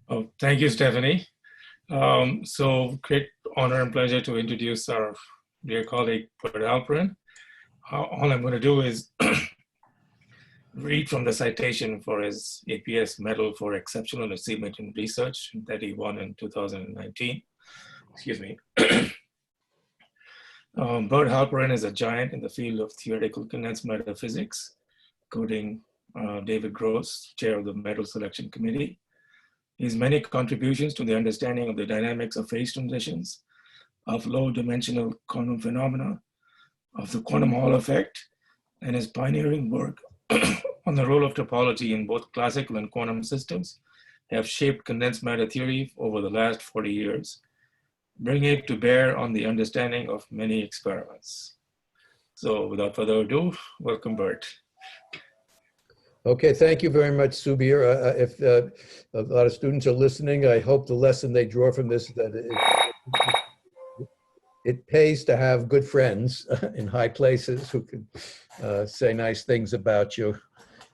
Oh, thank you, Stephanie. So great honor and pleasure to introduce our dear colleague, Bertrand. All I'm going to do is read from the citation for his APS Medal for Exceptional Achievement in Research that he won in 2019. Excuse me. Bert HALPERIN is a giant in the field of theoretical condensed matter physics, including David Gross, chair of the Medal Selection Committee. His many contributions to the understanding of the dynamics of phase transitions, of low-dimensional quantum phenomena, of the quantum Hall effect, and his pioneering work on the role of topology in both classical and quantum systems have shaped condensed matter theory over the last 40 years, bringing it to bear on the understanding of many experiments. So without further ado, welcome, Bert. Okay, thank you very much, Subir. If a lot of students are listening, I hope the lesson they draw from this is that it pays to have good friends in high places who can say nice things about you.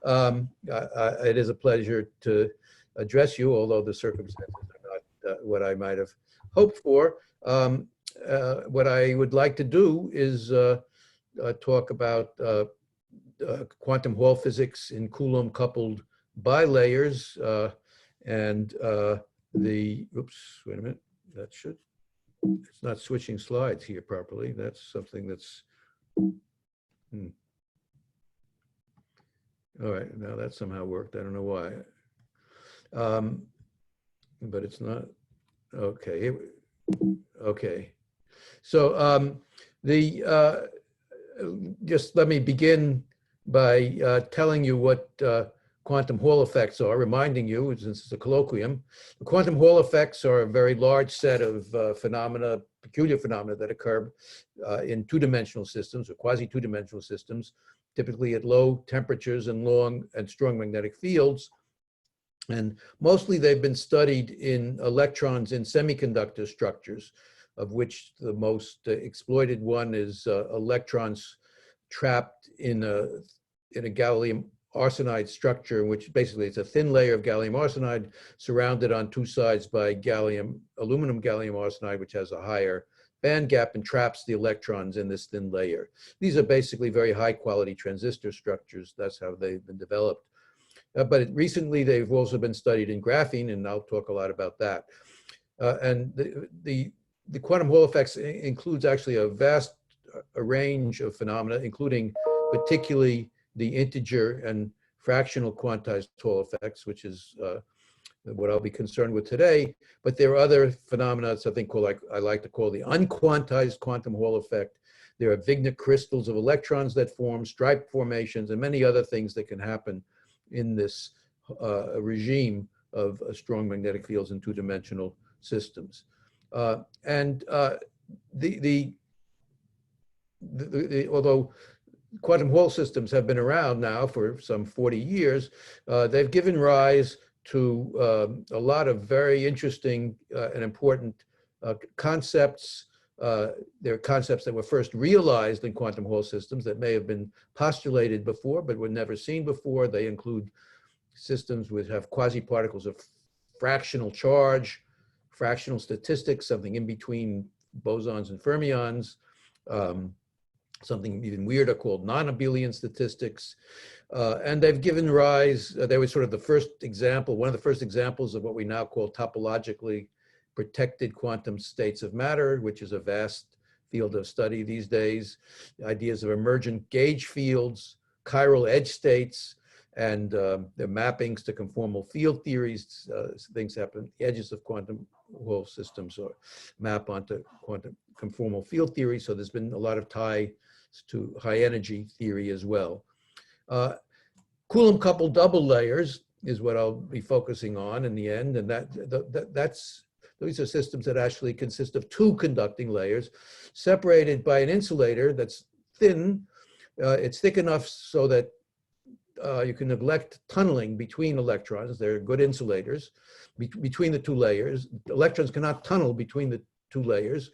It is a pleasure to address you, although the circumstances are not what I might have hoped for. What I would like to do is talk about quantum Hall physics in Coulomb-Coupled bilayers and the, oops, wait a minute, that should, it's not switching slides here properly. That's something that's, all right, now that somehow worked. I don't know why. But it's not, okay. Okay. So just let me begin by telling you what quantum Hall effects are, reminding you, since it's a colloquium, the quantum Hall effects are a very large set of phenomena, peculiar phenomena that occur in two-dimensional systems or quasi-two-dimensional systems, typically at low temperatures and long and strong magnetic fields. And mostly they've been studied in electrons in semiconductor structures, of which the most exploited one is electrons trapped in a gallium arsenide structure, which basically it's a thin layer of gallium arsenide surrounded on two sides by aluminum gallium arsenide, which has a higher band gap and traps the electrons in this thin layer. These are basically very high quality transistor structures. That's how they've been developed. But recently they've also been studied in graphene, and I'll talk a lot about that. And the quantum Hall effects includes actually a vast range of phenomena, including particularly the integer and fractional quantized Hall effects, which is what I'll be concerned with today. But there are other phenomena, something called, I like to call the unquantized quantum Hall effect. There are Wigner crystals of electrons that form, stripe formations, and many other things that can happen in this regime of strong magnetic fields in two-dimensional systems. Although quantum Hall systems have been around now for some 40 years, they've given rise to a lot of very interesting and important concepts. There are concepts that were first realized in quantum Hall systems that may have been postulated before, but were never seen before. They include systems which have quasi-particles of fractional charge, fractional statistics, something in between bosons and fermions, something even weirder called non-abelian statistics. And they've given rise, they were sort of the first example, one of the first examples of what we now call topologically protected quantum states of matter, which is a vast field of study these days. Ideas of emergent gauge fields, chiral edge states, and their mappings to conformal field theories. Things happen at the edges of quantum Hall systems or map onto quantum conformal field theory. So there's been a lot of ties to high energy theory as well. Coulomb-coupled double layers is what I'll be focusing on in the end, and these are systems that actually consist of two conducting layers separated by an insulator that's thin. It's thick enough so that you can neglect tunneling between electrons. They're good insulators between the two layers. Electrons cannot tunnel between the two layers,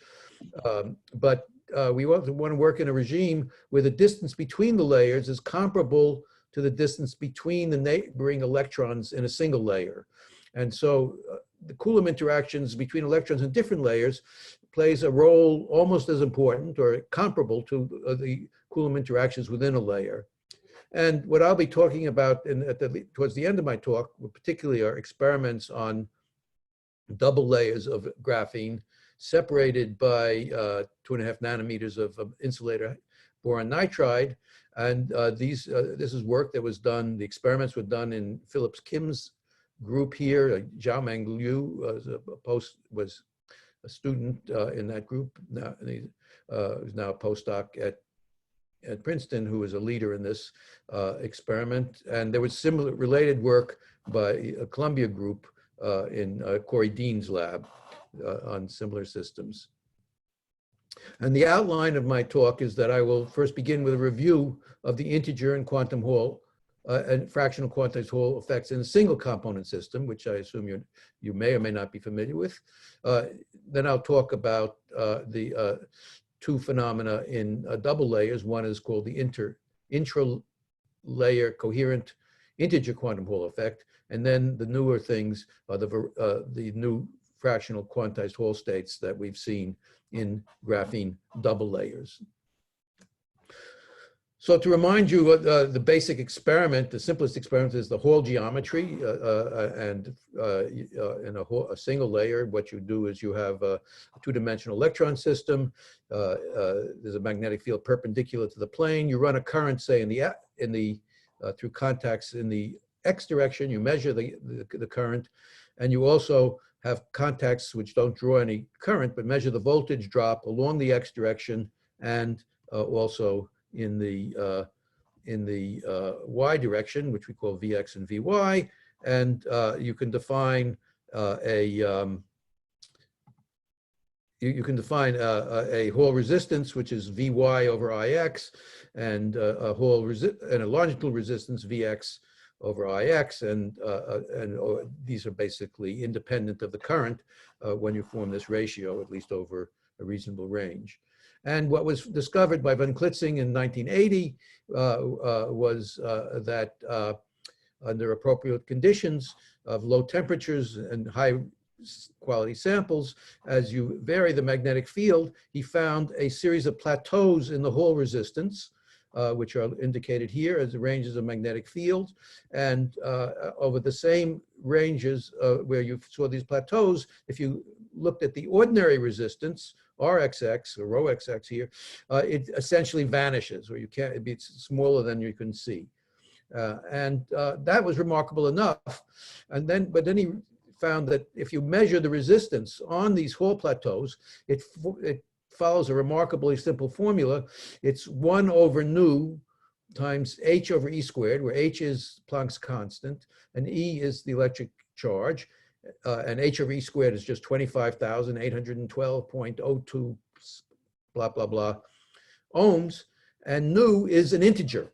but we want to work in a regime where the distance between the layers is comparable to the distance between the neighboring electrons in a single layer. And so the Coulomb interactions between electrons in different layers plays a role almost as important or comparable to the Coulomb interactions within a layer. And what I'll be talking about towards the end of my talk, particularly are experiments on double layers of graphene separated by 2.5 nanometers of insulator boron nitride. And this is work that was done, the experiments were done in Philip Kim's group here. Xiaomeng Liu was a student in that group. Now, who's now a postdoc at Princeton, who was a leader in this experiment. And there was similar related work by a Columbia group in Corey Dean's lab on similar systems. And the outline of my talk is that I will first begin with a review of the integer and quantum Hall and fractional quantized Hall effects in a single component system, which I assume you may or may not be familiar with. Then I'll talk about the two phenomena in double layers. One is called the intra-layer coherent integer quantum Hall effect, and then the newer things are the new fractional quantized Hall states that we've seen in graphene double layers. So to remind you, the basic experiment, the simplest experiment is the Hall geometry, and in a single layer, what you do is you have a two-dimensional electron system. There's a magnetic field perpendicular to the plane. You run a current, say, through contacts in the x direction. You measure the current, and you also have contacts which don't draw any current, but measure the voltage drop along the x direction and also in the y direction, which we call Vx and Vy, and you can define a Hall resistance, which is Vy over Ix, and a longitudinal resistance Vx over Ix, and these are basically independent of the current when you form this ratio, at least over a reasonable range. And what was discovered by von Klitzing in 1980 was that under appropriate conditions of low temperatures and high quality samples, as you vary the magnetic field, he found a series of plateaus in the Hall resistance, which are indicated here as the ranges of magnetic field. And over the same ranges where you saw these plateaus, if you looked at the ordinary resistance, Rxx or rho XX here, it essentially vanishes, or it's smaller than you can see. And that was remarkable enough. But then he found that if you measure the resistance on these Hall plateaus, it follows a remarkably simple formula. It's 1 over nu times h over e squared, where h is Planck's constant and e is the electric charge, and h over e squared is just 25,812.02 blah blah blah ohms, and nu is an integer.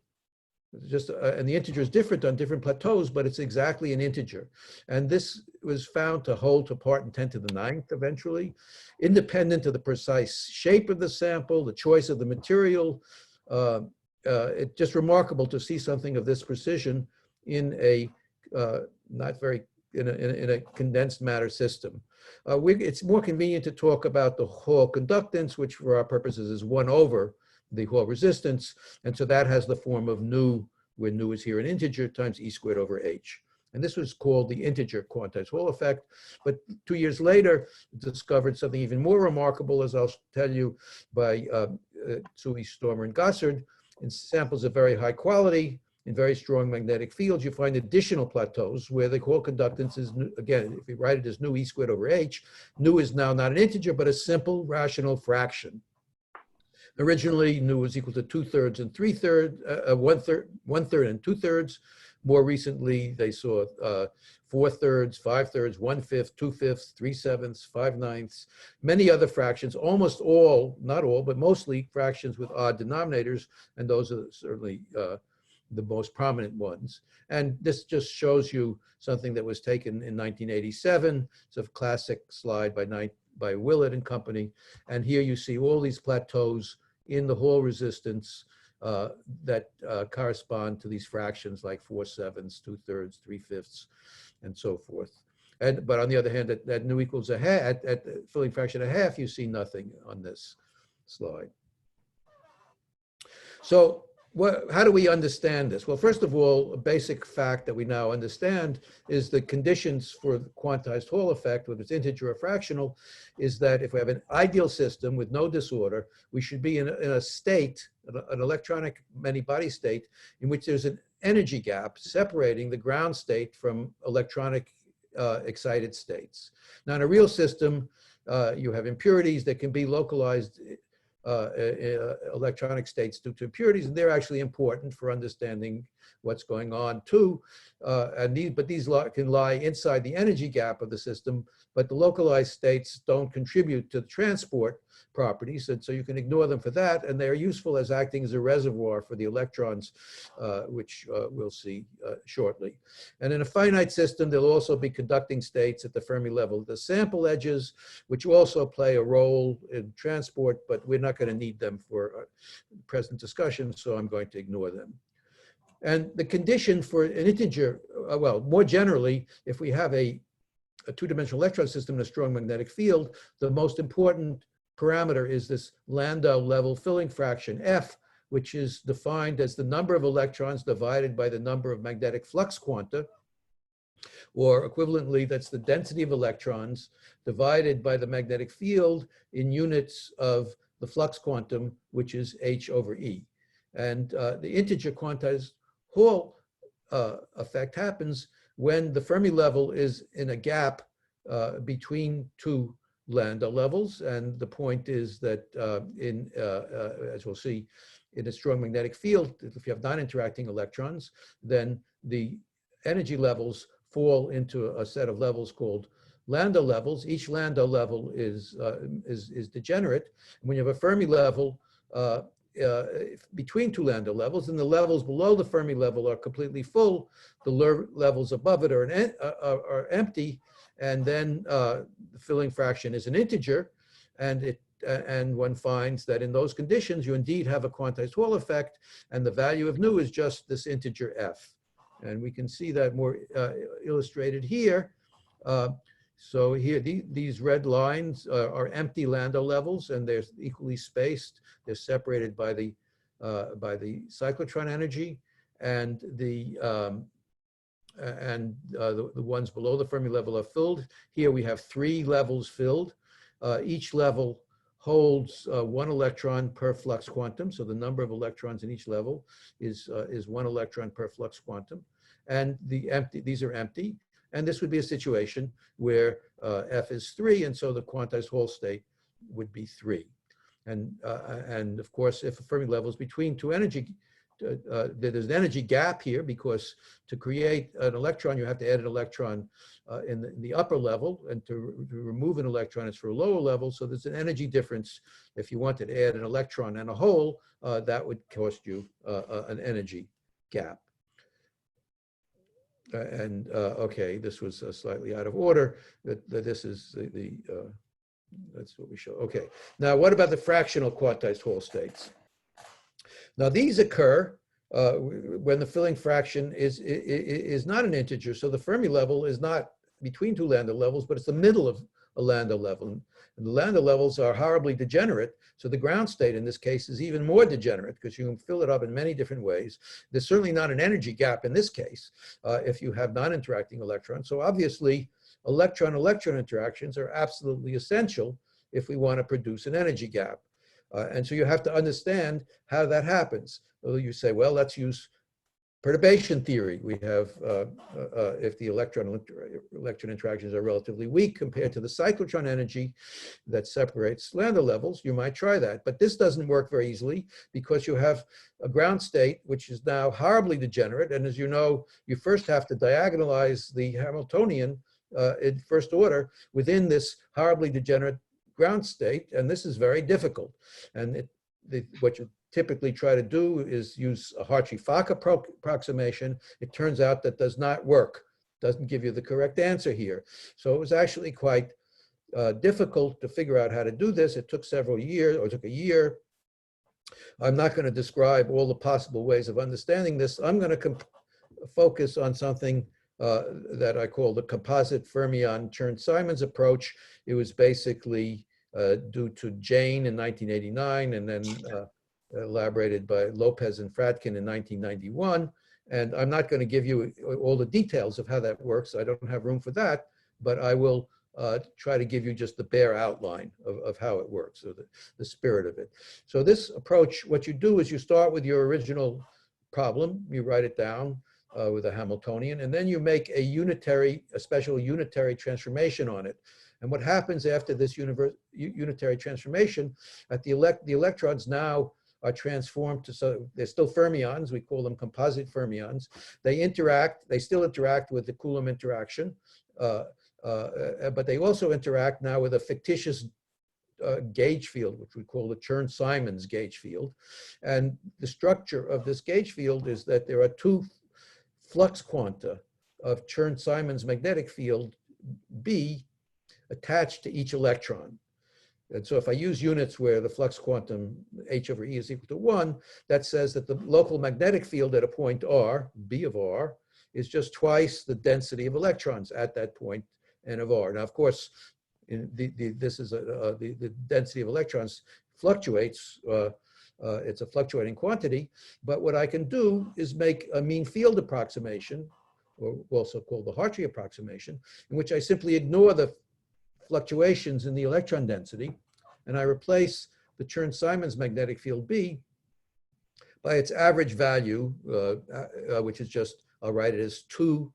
And the integer is different on different plateaus, but it's exactly an integer. And this was found to hold to part in 10 to the 9th eventually, independent of the precise shape of the sample, the choice of the material. It's just remarkable to see something of this precision in a in a condensed matter system. It's more convenient to talk about the Hall conductance, which for our purposes is 1 over the Hall resistance. And so that has the form of nu, where nu is here an integer, times e squared over h. And this was called the integer quantized Hall effect. But 2 years later, discovered something even more remarkable, as I'll tell you, by Tsui, Stormer, and Gossard. In samples of very high quality, in very strong magnetic fields, you find additional plateaus where the Hall conductance is, again, if you write it as nu e squared over h, nu is now not an integer, but a simple rational fraction. Originally, nu was equal to 2/3 and 3/3, 1/3 and 2/3. More recently, they saw 4/3, 5/3, 1/5, 2/5, 3/7, 5/9. Many other fractions, almost all, not all, but mostly fractions with odd denominators, and those are certainly the most prominent ones. And this just shows you something that was taken in 1987. It's a classic slide by Willett and company. And here you see all these plateaus in the Hall resistance that correspond to these fractions like 4/7, 2/3, 3/5, and so forth. But on the other hand, at nu equals a half, at the filling fraction a half, you see nothing on this slide. So how do we understand this? Well, first of all, a basic fact that we now understand is the conditions for the quantized Hall effect, whether it's integer or fractional, is that if we have an ideal system with no disorder, we should be in a state, an electronic many-body state, in which there's an energy gap separating the ground state from electronic excited states. Now, in a real system, you have impurities that can be localized electronic states due to impurities, and they're actually important for understanding what's going on too. But these can lie inside the energy gap of the system, but the localized states don't contribute to the transport properties, and so you can ignore them for that, and they're useful as acting as a reservoir for the electrons, which we'll see shortly. And in a finite system, there'll also be conducting states at the Fermi level, the sample edges, which also play a role in transport, but we're not going to need them for present discussion, so I'm going to ignore them. And the condition for an integer, well, more generally, if we have a two-dimensional electron system in a strong magnetic field, the most important parameter is this Landau level filling fraction, F, which is defined as the number of electrons divided by the number of magnetic flux quanta, or equivalently, that's the density of electrons divided by the magnetic field in units of the flux quantum, which is h over e. And the integer quantized Hall effect happens when the Fermi level is in a gap between two Landau levels, and the point is that as we'll see, in a strong magnetic field, if you have non-interacting electrons, then the energy levels fall into a set of levels called Landau levels. Each Landau level is degenerate. When you have a Fermi level between two Landau levels, and the levels below the Fermi level are completely full, the levels above it are empty, and then the filling fraction is an integer, and one finds that in those conditions you indeed have a quantized Hall effect, and the value of nu is just this integer f. And we can see that more illustrated here. So here, these red lines are empty Landau levels, and they're equally spaced. They're separated by the cyclotron energy, and the ones below the Fermi level are filled. Here we have 3 levels filled. Each level holds 1 electron per flux quantum. So the number of electrons in each level is 1 electron per flux quantum. And these are empty. And this would be a situation where F is 3, and so the quantized Hall state would be 3. And of course, if a Fermi level is between two energy, there's an energy gap here, because to create an electron, you have to add an electron in the upper level, and to remove an electron is for a lower level. So there's an energy difference. If you wanted to add an electron and a hole, that would cost you an energy gap. Okay, this was slightly out of order. This is that's what we show. Okay, now what about the fractional quantized Hall states? Now these occur when the filling fraction is not an integer. So the Fermi level is not between two Landau levels, but it's the middle of a Landau level. And the Landau levels are horribly degenerate. So the ground state in this case is even more degenerate, because you can fill it up in many different ways. There's certainly not an energy gap in this case if you have non-interacting electrons. So obviously, electron-electron interactions are absolutely essential if we want to produce an energy gap. And so you have to understand how that happens. You say, well, let's use perturbation theory. We have, if the electron interactions are relatively weak compared to the cyclotron energy that separates Landau levels, you might try that. But this doesn't work very easily, because you have a ground state which is now horribly degenerate. And as you know, you first have to diagonalize the Hamiltonian in first order within this horribly degenerate ground state, and this is very difficult. And what you typically try to do is use a Hartree-Fock approximation. It turns out that does not work, doesn't give you the correct answer here. So it was actually quite difficult to figure out how to do this. It took several years, or it took a year. I'm not going to describe all the possible ways of understanding this. I'm going to focus on something that I call the composite Fermi-Chern-Simons approach. It was basically due to Jane in 1989 and then elaborated by Lopez and Fradkin in 1991. And I'm not going to give you all the details of how that works. I don't have room for that, but I will try to give you just the bare outline of how it works, or the spirit of it. So this approach, what you do is you start with your original problem, you write it down with a Hamiltonian, and then you make a special unitary transformation on it. And what happens after this unitary transformation, the electrons now are transformed to, so they're still fermions, we call them composite fermions. They still interact with the Coulomb interaction, but they also interact now with a fictitious gauge field, which we call the Chern-Simons gauge field. And the structure of this gauge field is that there are two flux quanta of Chern-Simons magnetic field B attached to each electron. And so if I use units where the flux quantum h over e is equal to 1, that says that the local magnetic field at a point r, B of r, is just twice the density of electrons at that point, n of r. Now, of course, the density of electrons fluctuates. It's a fluctuating quantity. But what I can do is make a mean field approximation, or also called the Hartree approximation, in which I simply ignore the fluctuations in the electron density, and I replace the Chern-Simons magnetic field B by its average value, which is just, I'll write it as 2,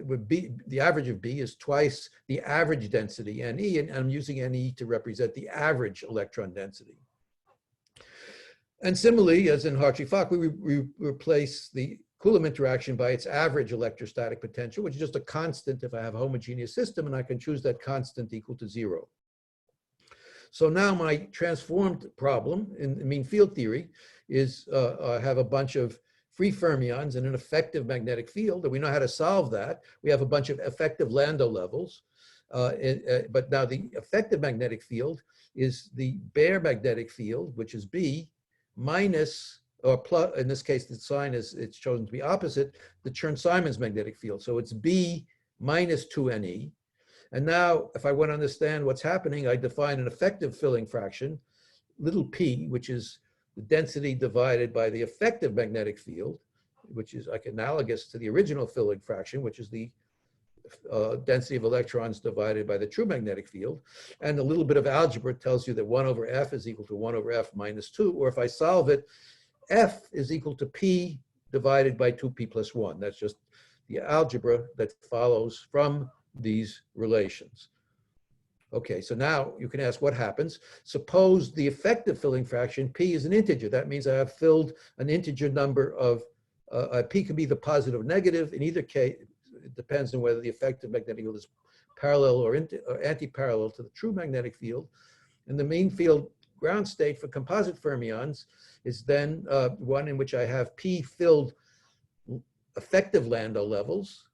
would be, the average of B is twice the average density, NE, and I'm using NE to represent the average electron density. And similarly, as in Hartree-Fock, we replace the Coulomb interaction by its average electrostatic potential, which is just a constant if I have a homogeneous system, and I can choose that constant equal to 0. So now my transformed problem in mean field theory is I have a bunch of free fermions in an effective magnetic field, and we know how to solve that. We have a bunch of effective Landau levels, but now the effective magnetic field is the bare magnetic field, which is B, minus, or plus, in this case, the sign is, it's chosen to be opposite, the Chern-Simons magnetic field. So it's B minus 2Ne. And now, if I want to understand what's happening, I define an effective filling fraction, little p, which is the density divided by the effective magnetic field, which is like analogous to the original filling fraction, which is the density of electrons divided by the true magnetic field. And a little bit of algebra tells you that 1 over f is equal to 1 over f minus 2, or if I solve it, f is equal to p divided by 2p plus 1. That's just the algebra that follows from these relations. Okay, so now you can ask what happens. Suppose the effective filling fraction, p, is an integer. That means I have filled an integer number of, p can be the positive or negative. In either case, it depends on whether the effective magnetic field is parallel or anti-parallel to the true magnetic field. And the mean field ground state for composite fermions is then one in which I have p filled effective Landau levels.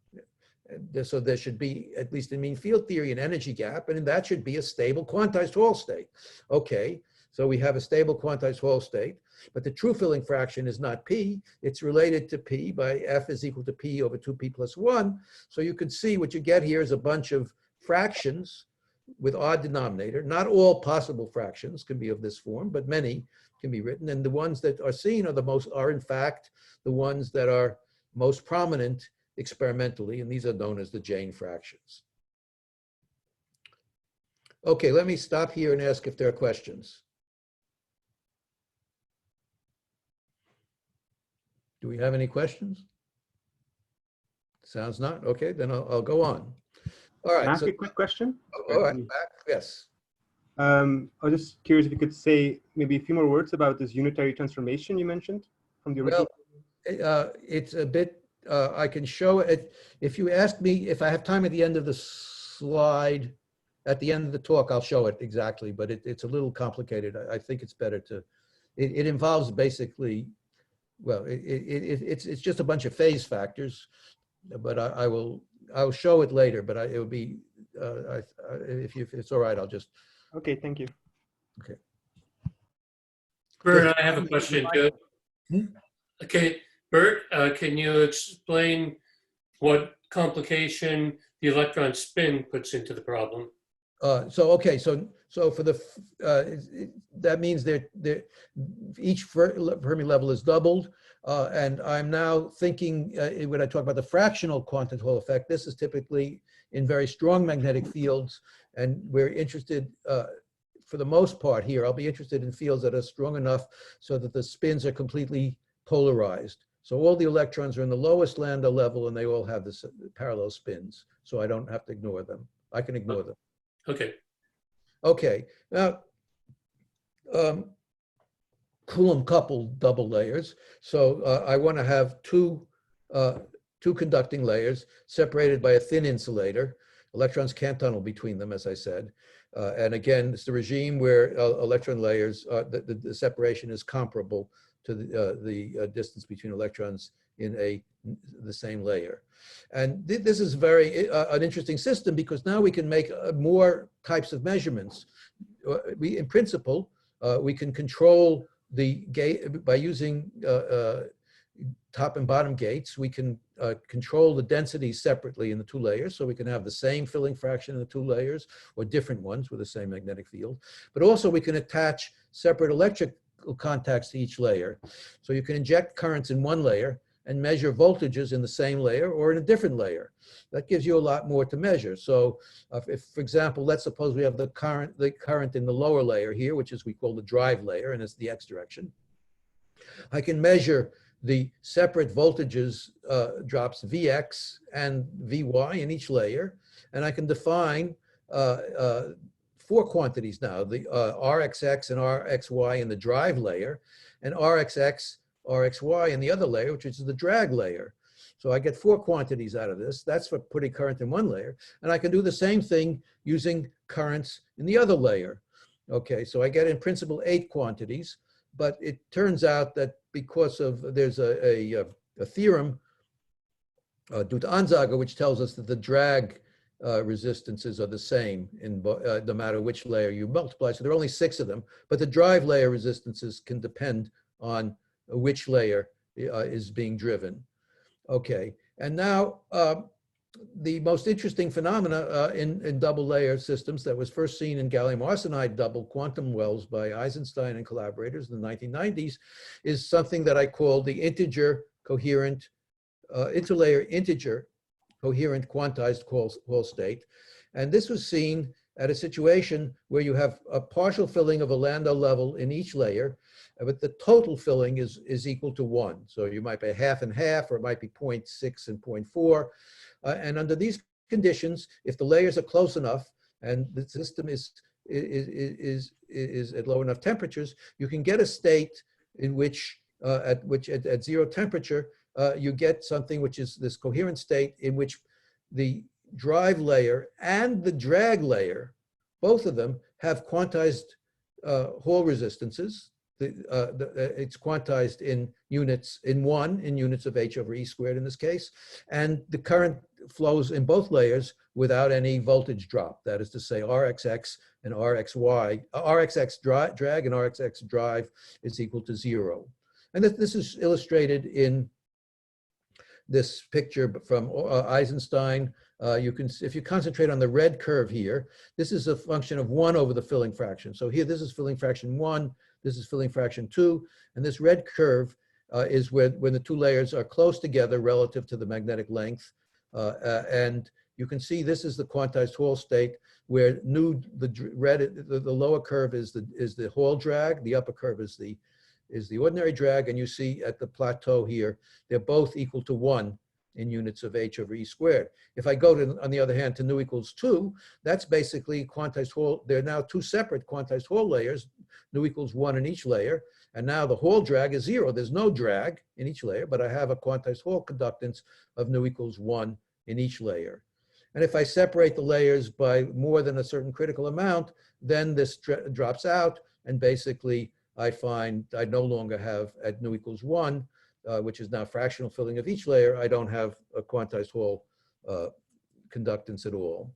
So there should be, at least in mean field theory, an energy gap, and that should be a stable quantized Hall state. Okay, so we have a stable quantized Hall state, but the true filling fraction is not p. It's related to p by f is equal to p over 2p plus 1. So you can see what you get here is a bunch of fractions with odd denominator. Not all possible fractions can be of this form, but many can be written. And the ones that are seen are in fact the ones that are most prominent experimentally, and these are known as the Jane fractions. Okay, let me stop here and ask if there are questions. Do we have any questions? Sounds not. Okay, then I'll go on. All right. Can I ask a quick question? All right, back. Yes. I was just curious if you could say maybe a few more words about this unitary transformation you mentioned from the original. Well, it's a bit, I can show it. If you ask me, if I have time at the end of the slide, at the end of the talk, I'll show it exactly, but it's a little complicated. I think it's better to, it involves basically, well, it's just a bunch of phase factors, but I'll show it later, but it would be, if it's all right, I'll just. Okay, thank you. Okay. Bert, I have a question too. Okay, Bert, can you explain what complication the electron spin puts into the problem. Okay, so for the that means each Fermi level is doubled, and I'm now thinking when I talk about the fractional quantum Hall effect, this is typically in very strong magnetic fields, and we're interested. For the most part here, I'll be interested in fields that are strong enough so that the spins are completely polarized. So all the electrons are in the lowest Landau level and they all have this parallel spins. So I don't have to ignore them. I can ignore them. Okay. Okay, now Coulomb-Coupled double layers. So I want to have two conducting layers separated by a thin insulator. Electrons can't tunnel between them, as I said. And again, it's the regime where electron layers, the separation is comparable to the distance between electrons in the same layer. And this is very an interesting system because now we can make more types of measurements. In principle, we can control the gate by using top and bottom gates. We can control the densities separately in the two layers, so we can have the same filling fraction in the two layers or different ones with the same magnetic field. But also we can attach separate electrical contacts to each layer. So you can inject currents in one layer and measure voltages in the same layer or in a different layer. That gives you a lot more to measure. So if, for example, let's suppose we have the current in the lower layer here, which is we call the drive layer, and it's the x direction. I can measure the separate voltages drops Vx and Vy in each layer, and I can define four quantities now, the Rxx and Rxy in the drive layer, and Rxx, Rxy in the other layer, which is the drag layer. So I get four quantities out of this. That's for putting current in one layer. And I can do the same thing using currents in the other layer. Okay, so I get in principle 8 quantities, but it turns out that because of, there's a theorem due to Ansager, which tells us that the drag resistances are the same in no matter which layer you multiply. So there are only 6 of them, but the drive layer resistances can depend on which layer is being driven. Okay, and now the most interesting phenomena in double layer systems that was first seen in gallium arsenide double quantum wells by Eisenstein and collaborators in the 1990s is something that I call the integer coherent, interlayer integer coherent quantized Hall state. And this was seen at a situation where you have a partial filling of a Landau level in each layer, but the total filling is equal to 1. So you might be half and half, or it might be 0.6 and 0.4. And under these conditions, if the layers are close enough and the system is at low enough temperatures, you can get a state in which at 0 temperature, you get something which is this coherent state in which the drive layer and the drag layer, both of them have quantized Hall resistances. It's quantized in units, in units of h over e squared in this case, and the current flows in both layers without any voltage drop. That is to say, Rxx and Rxy, Rxx drag and Rxx drive is equal to 0. And this is illustrated in this picture from Eisenstein. You can, if you concentrate on the red curve here, this is a function of 1 over the filling fraction. So here, this is filling fraction 1, this is filling fraction 2, and this red curve is when the two layers are close together relative to the magnetic length. And you can see this is the quantized Hall state where the lower curve is the Hall drag, the upper curve is the ordinary drag, and you see at the plateau here, they're both equal to 1 in units of h over e squared. If I go to, on the other hand, to nu equals 2, that's basically quantized Hall. There are now 2 separate quantized Hall layers, nu equals 1 in each layer, and now the Hall drag is 0. There's no drag in each layer, but I have a quantized Hall conductance of nu equals 1 in each layer. And if I separate the layers by more than a certain critical amount, then this drops out, and basically I find I no longer have at nu equals 1, which is now fractional filling of each layer, I don't have a quantized Hall conductance at all.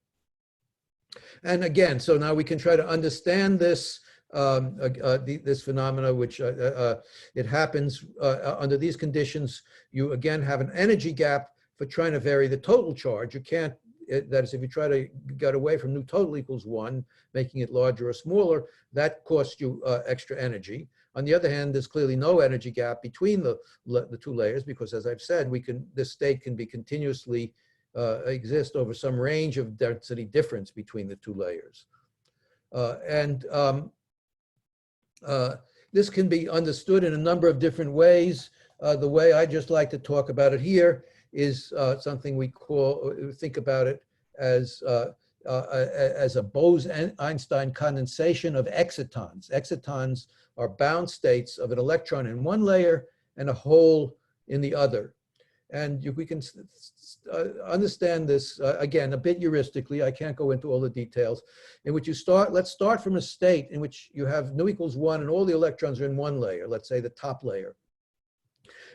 And again, so now we can try to understand this this phenomena, which it happens under these conditions. You again have an energy gap for trying to vary the total charge. You can't, that is, if you try to get away from nu total equals 1, making it larger or smaller, that costs you extra energy. On the other hand, there's clearly no energy gap between the two layers because, as I've said, this state can be continuously exist over some range of density difference between the two layers. This can be understood in a number of different ways. The way I just like to talk about it here is something we think about it as a Bose-Einstein condensation of excitons. Excitons are bound states of an electron in one layer and a hole in the other. And we can understand this, again, a bit heuristically. I can't go into all the details. In which let's start from a state in which you have nu equals 1 and all the electrons are in one layer, let's say the top layer.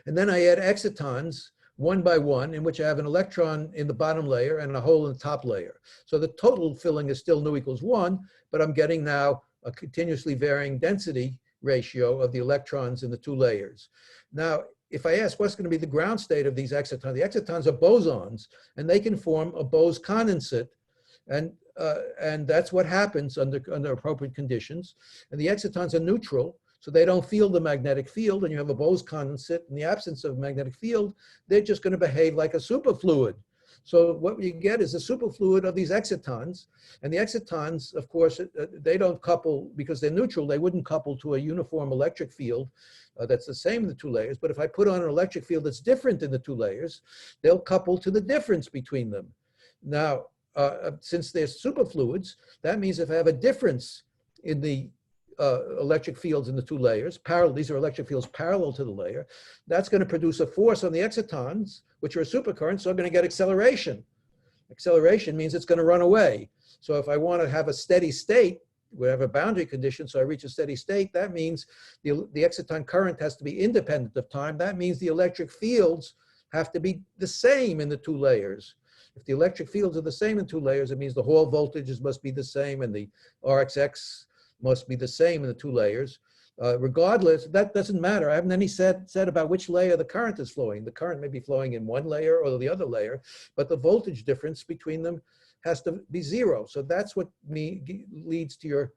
And then I add excitons, one by one, in which I have an electron in the bottom layer and a hole in the top layer. So the total filling is still nu equals 1, but I'm getting now a continuously varying density ratio of the electrons in the two layers. Now, if I ask what's going to be the ground state of these excitons, the excitons are bosons, and they can form a Bose condensate, and that's what happens under appropriate conditions. And the excitons are neutral, so they don't feel the magnetic field, and you have a Bose condensate. In the absence of magnetic field, they're just going to behave like a superfluid. So what you get is a superfluid of these excitons, and the excitons, of course, they don't couple because they're neutral. They wouldn't couple to a uniform electric field that's the same in the two layers. But if I put on an electric field that's different in the two layers, they'll couple to the difference between them. Now, since they're superfluids, that means if I have a difference in the electric fields in the two layers, these are electric fields parallel to the layer, that's going to produce a force on the excitons, which are a supercurrent, so I'm going to get acceleration. Acceleration means it's going to run away. So if I want to have a steady state, we have a boundary condition, so I reach a steady state, that means the exciton current has to be independent of time. That means the electric fields have to be the same in the two layers. If the electric fields are the same in two layers, it means the Hall voltages must be the same and the RXX must be the same in the two layers. Regardless, that doesn't matter. I haven't any said about which layer the current is flowing. The current may be flowing in one layer or the other layer, but the voltage difference between them has to be zero. So that's what leads to your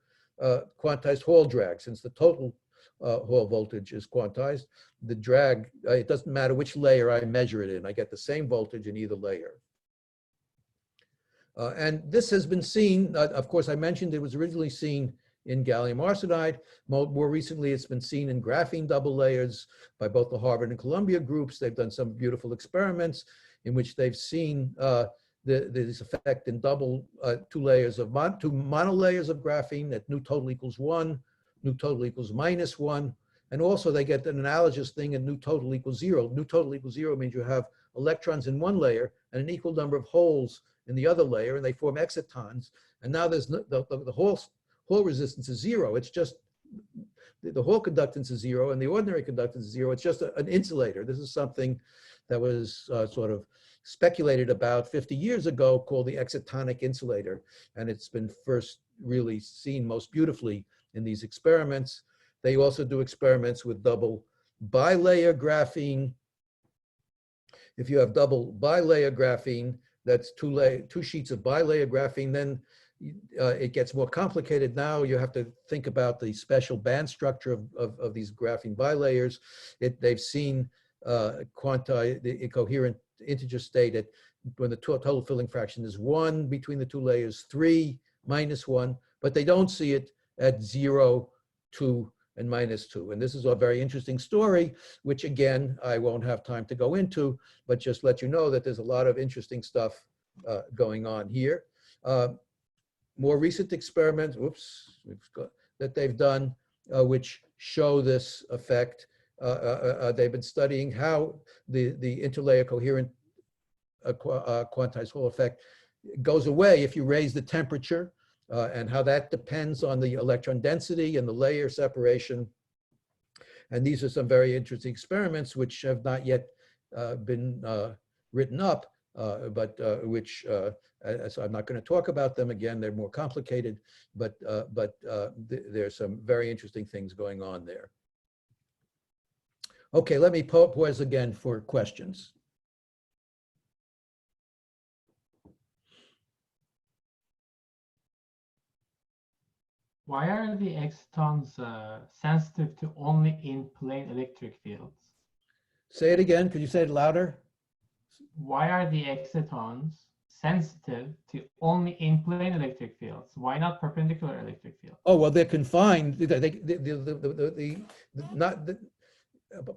quantized Hall drag. Since the total Hall voltage is quantized, the drag, it doesn't matter which layer I measure it in. I get the same voltage in either layer. And this has been seen, of course, I mentioned it was originally seen in gallium arsenide. More recently, it's been seen in graphene double layers by both the Harvard and Columbia groups. They've done some beautiful experiments in which they've seen this effect in two monolayers of graphene at nu total equals 1, nu total equals -1. And also they get an analogous thing in nu total equals 0. Nu total equals 0 means you have electrons in one layer and an equal number of holes in the other layer, and they form excitons. And now there's the Hall resistance is 0. It's just the Hall conductance is 0 and the ordinary conductance is 0. It's just an insulator. This is something that was sort of speculated about 50 years ago called the excitonic insulator. And it's been first really seen most beautifully in these experiments. They also do experiments with double bilayer graphene. If you have double bilayer graphene, that's two sheets of bilayer graphene, then it gets more complicated. Now you have to think about the special band structure of these graphene bilayers. They've seen the coherent integer state when the total filling fraction is 1 between the two layers, 3, -1, but they don't see it at 0, 2, and -2. And this is a very interesting story, which again, I won't have time to go into, but just let you know that there's a lot of interesting stuff going on here. More recent experiments, that they've done, which show this effect. They've been studying how the interlayer coherent quantized Hall effect goes away if you raise the temperature, and how that depends on the electron density and the layer separation. And these are some very interesting experiments which have not yet been written up, but which, so I'm not going to talk about them again. They're more complicated, but there's some very interesting things going on there. Okay, let me pause again for questions. Why are the excitons sensitive to only in-plane electric fields? Say it again. Could you say it louder? Why are the excitons sensitive to only in-plane electric fields? Why not perpendicular electric fields? Oh, well, they're confined.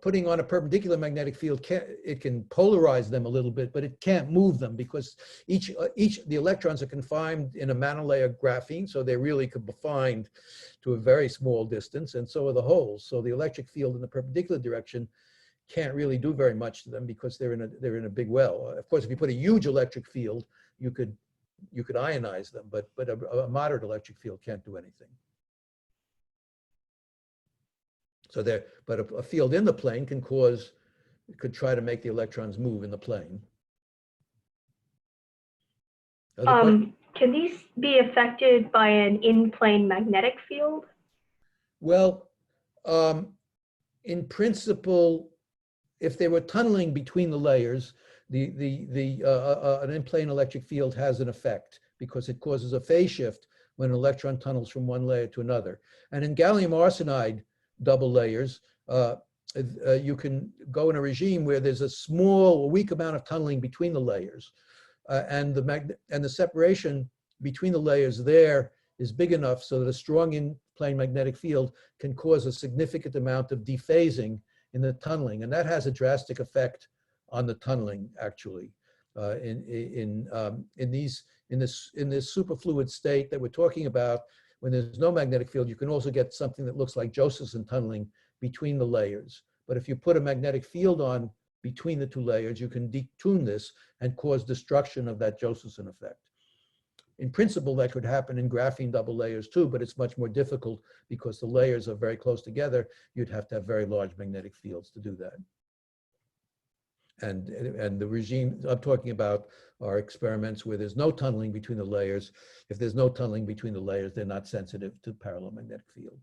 Putting on a perpendicular magnetic field, it can polarize them a little bit, but it can't move them because the electrons are confined in a monolayer graphene, so they're really confined to a very small distance, and so are the holes. So the electric field in the perpendicular direction can't really do very much to them because they're in a big well. Of course, if you put a huge electric field, you could ionize them, but a moderate electric field can't do anything. So but a field in the plane could try to make the electrons move in the plane. Can these be affected by an in-plane magnetic field? Well, in principle, if they were tunneling between the layers, an in-plane electric field has an effect because it causes a phase shift when an electron tunnels from one layer to another. And in gallium arsenide double layers, you can go in a regime where there's a small, weak amount of tunneling between the layers, and the separation between the layers there is big enough so that a strong in-plane magnetic field can cause a significant amount of dephasing in the tunneling, and that has a drastic effect on the tunneling actually. In this superfluid state that we're talking about, when there's no magnetic field, you can also get something that looks like Josephson tunneling between the layers. But if you put a magnetic field on between the two layers, you can detune this and cause destruction of that Josephson effect. In principle, that could happen in graphene double layers too, but it's much more difficult because the layers are very close together. You'd have to have very large magnetic fields to do that. And the regime I'm talking about are experiments where there's no tunneling between the layers. If there's no tunneling between the layers, they're not sensitive to parallel magnetic field.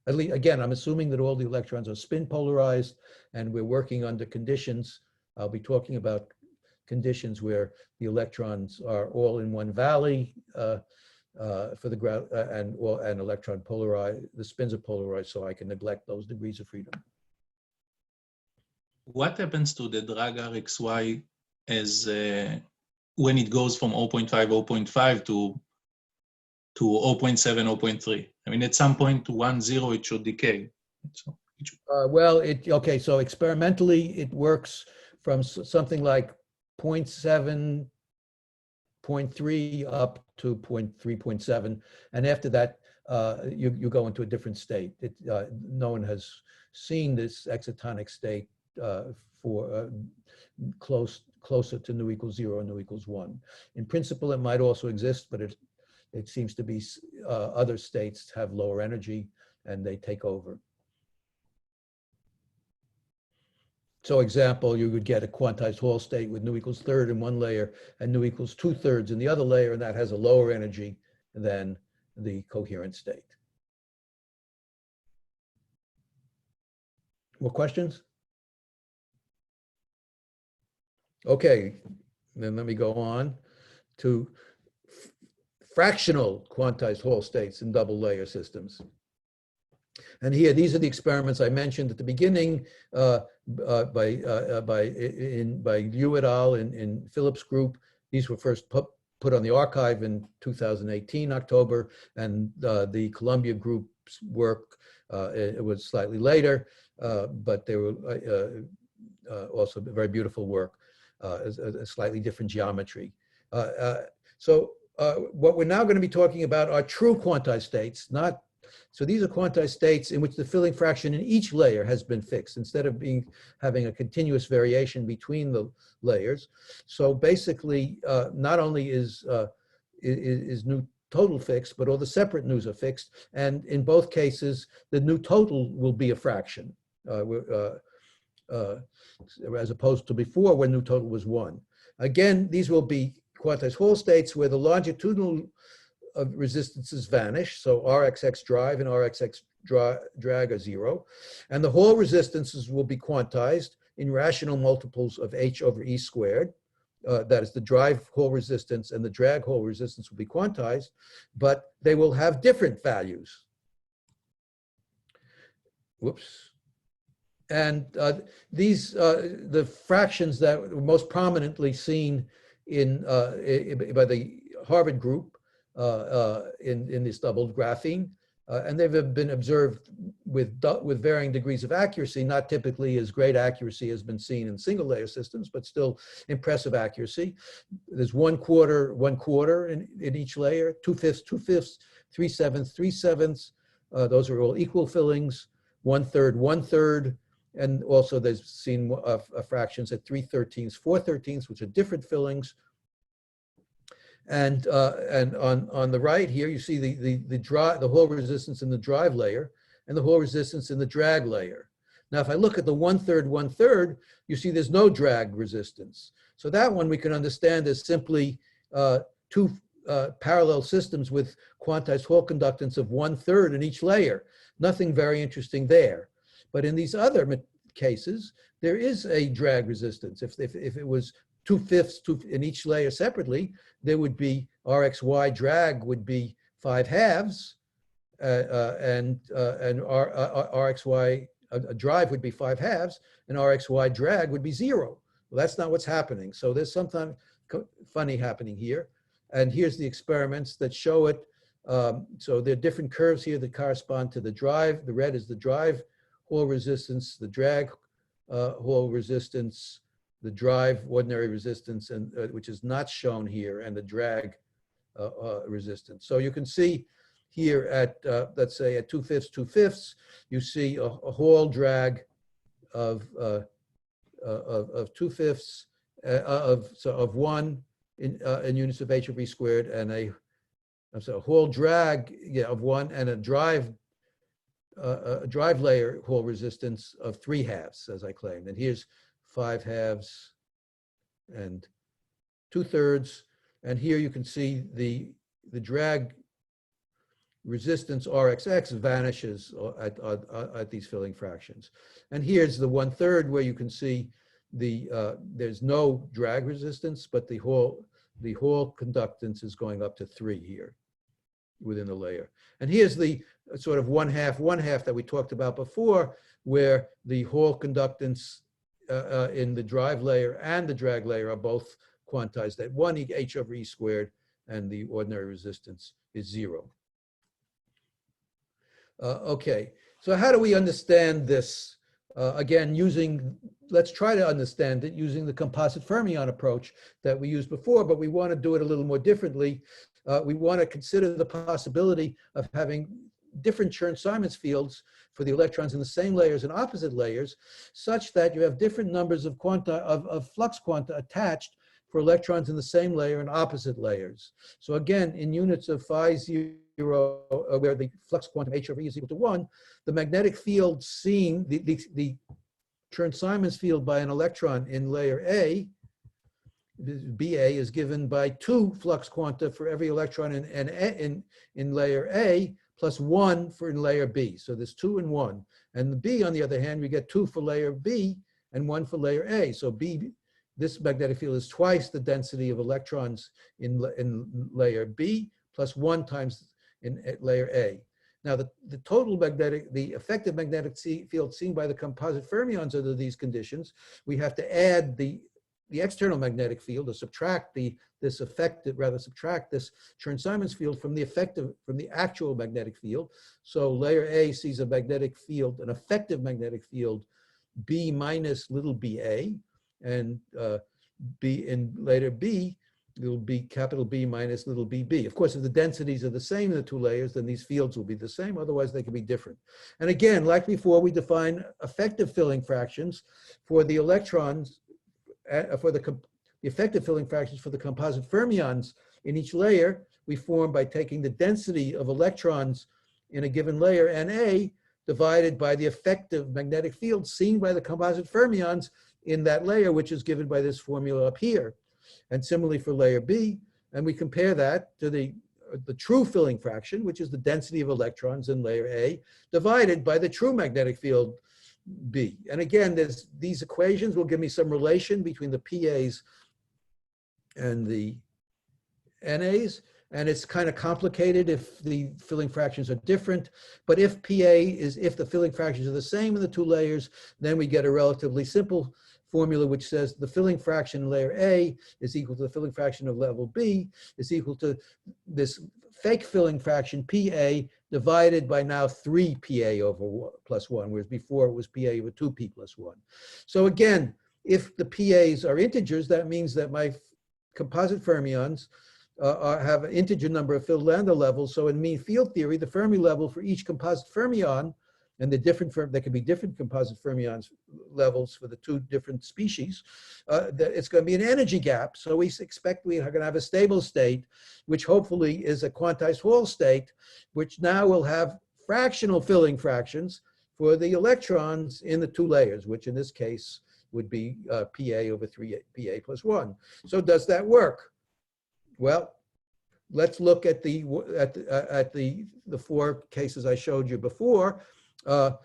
At least, again, I'm assuming that all the electrons are spin polarized, and we're working under conditions. I'll be talking about conditions where the electrons are all in one valley for the ground, and electron polarized. The spins are polarized, so I can neglect those degrees of freedom. What happens to the drag RxY as when it goes from 0.5, 0.5 to 0.7, 0.3? I mean, at some point to 1, 0, it should decay. So okay, so experimentally, it works from something like 0.7, 0.3 up to 0.3, 0.7. And after that, you go into a different state. No one has seen this excitonic state for closer to nu equals 0 and nu equals 1. In principle, it might also exist, but it seems to be other states have lower energy and they take over. So example, you would get a quantized Hall state with nu equals third in one layer and nu equals 2/3 in the other layer, and that has a lower energy than the coherent state. More questions? Okay, then let me go on to fractional quantized Hall states in double layer systems. And here, these are the experiments I mentioned at the beginning by Liu et al. in Phillips' group. These were first put on the archive in 2018, October, and the Columbia group's work, it was slightly later, but they were also very beautiful work, a slightly different geometry. What we're now going to be talking about are true quantized states, so these are quantized states in which the filling fraction in each layer has been fixed instead of having a continuous variation between the layers. So basically, not only is nu total fixed, but all the separate nus are fixed. And in both cases, the nu total will be a fraction, as opposed to before when nu total was 1. Again, these will be quantized Hall states where the longitudinal resistances vanish, so RXX drive and RXX drag are 0. And the Hall resistances will be quantized in rational multiples of h over e squared. that is the drive hole resistance and the drag hole resistance will be quantized, but they will have different values. Whoops. And the fractions that were most prominently seen by the Harvard group in this doubled graphene, and they've been observed with varying degrees of accuracy, not typically as great accuracy has been seen in single layer systems, but still impressive accuracy. There's 1/4 in each layer, 2/5, 2/5, 3/7, 3/7. Those are all equal fillings, 1/3, 1/3. And also there's seen fractions at 3/13, 4/13, which are different fillings. And on the right here, you see the hole resistance in the drive layer and the hole resistance in the drag layer. Now, if I look at the 1/3, 1/3, you see there's no drag resistance. So that one we can understand as simply two parallel systems with quantized hole conductance of 1/3 in each layer. Nothing very interesting there. But in these other cases, there is a drag resistance. If it was 2/5 in each layer separately, there would be RXY drag would be 5/2, and RXY drive would be 5/2, and RXY drag would be 0. Well, that's not what's happening. So there's something funny happening here. And here's the experiments that show it. So there are different curves here that correspond to the drive. The red is the drive hole resistance, the drag hole resistance, the drive ordinary resistance, and which is not shown here, and the drag resistance. So you can see here at, let's say at 2/5, 2/5, you see a hole drag of 2/5 of 1 in units of h over e squared, and a hole drag of 1, and a drive layer hole resistance of 3/2, as I claimed. And here's 5/2 and 2/3. And here you can see the drag resistance RXX vanishes at these filling fractions. And here's the 1/3 where you can see there's no drag resistance, but the hole conductance is going up to 3 here within the layer. And here's the sort of 1/2 that we talked about before, where the hole conductance in the drive layer and the drag layer are both quantized at 1 h over e squared, and the ordinary resistance is 0. Okay, so how do we understand this? Again, let's try to understand it using the composite fermion approach that we used before, but we want to do it a little more differently. We want to consider the possibility of having different Chern-Simons fields for the electrons in the same layers and opposite layers, such that you have different numbers of flux quanta attached for electrons in the same layer and opposite layers. So again, in units of phi 0, where the flux quantum h over e is equal to 1, the magnetic field seen, the Chern-Simons field by an electron in layer A, BA, is given by 2 flux quanta for every electron in layer A, plus 1 for in layer B. So there's 2 and 1. And the B, on the other hand, we get 2 for layer B and 1 for layer A. So this magnetic field is twice the density of electrons in layer B, plus 1 times in layer A. Now, the effective magnetic field seen by the composite fermions under these conditions, we have to add the external magnetic field to subtract this Chern-Simons field from the actual magnetic field. So layer A sees a magnetic field, an effective magnetic field, B minus little ba, and B in layer B, it'll be capital B minus little bb. Of course, if the densities are the same in the 2 layers, then these fields will be the same. Otherwise, they can be different. And again, like before, we define effective filling fractions for the electrons, for the effective filling fractions for the composite fermions in each layer. We form by taking the density of electrons in a given layer, Na, divided by the effective magnetic field seen by the composite fermions in that layer, which is given by this formula up here. And similarly for layer B, and we compare that to the true filling fraction, which is the density of electrons in layer A, divided by the true magnetic field B. And again, these equations will give me some relation between the PAs and the NAs. And it's kind of complicated if the filling fractions are different. But if if the filling fractions are the same in the two layers, then we get a relatively simple formula which says the filling fraction in layer A is equal to the filling fraction of level B is equal to this fake filling fraction PA divided by now 3 PA over plus 1, whereas before it was PA over 2P plus 1. So again, if the PAs are integers, that means that my composite fermions have an integer number of filled Landau levels. So in mean field theory, the Fermi level for each composite fermion, and there could be different composite fermions levels for the two different species, it's going to be an energy gap. So we expect we are going to have a stable state, which hopefully is a quantized Hall state, which now will have fractional filling fractions for the electrons in the two layers, which in this case would be PA over 3 PA plus 1. So does that work? Well, let's look at the 4 cases I showed you before. 1/4,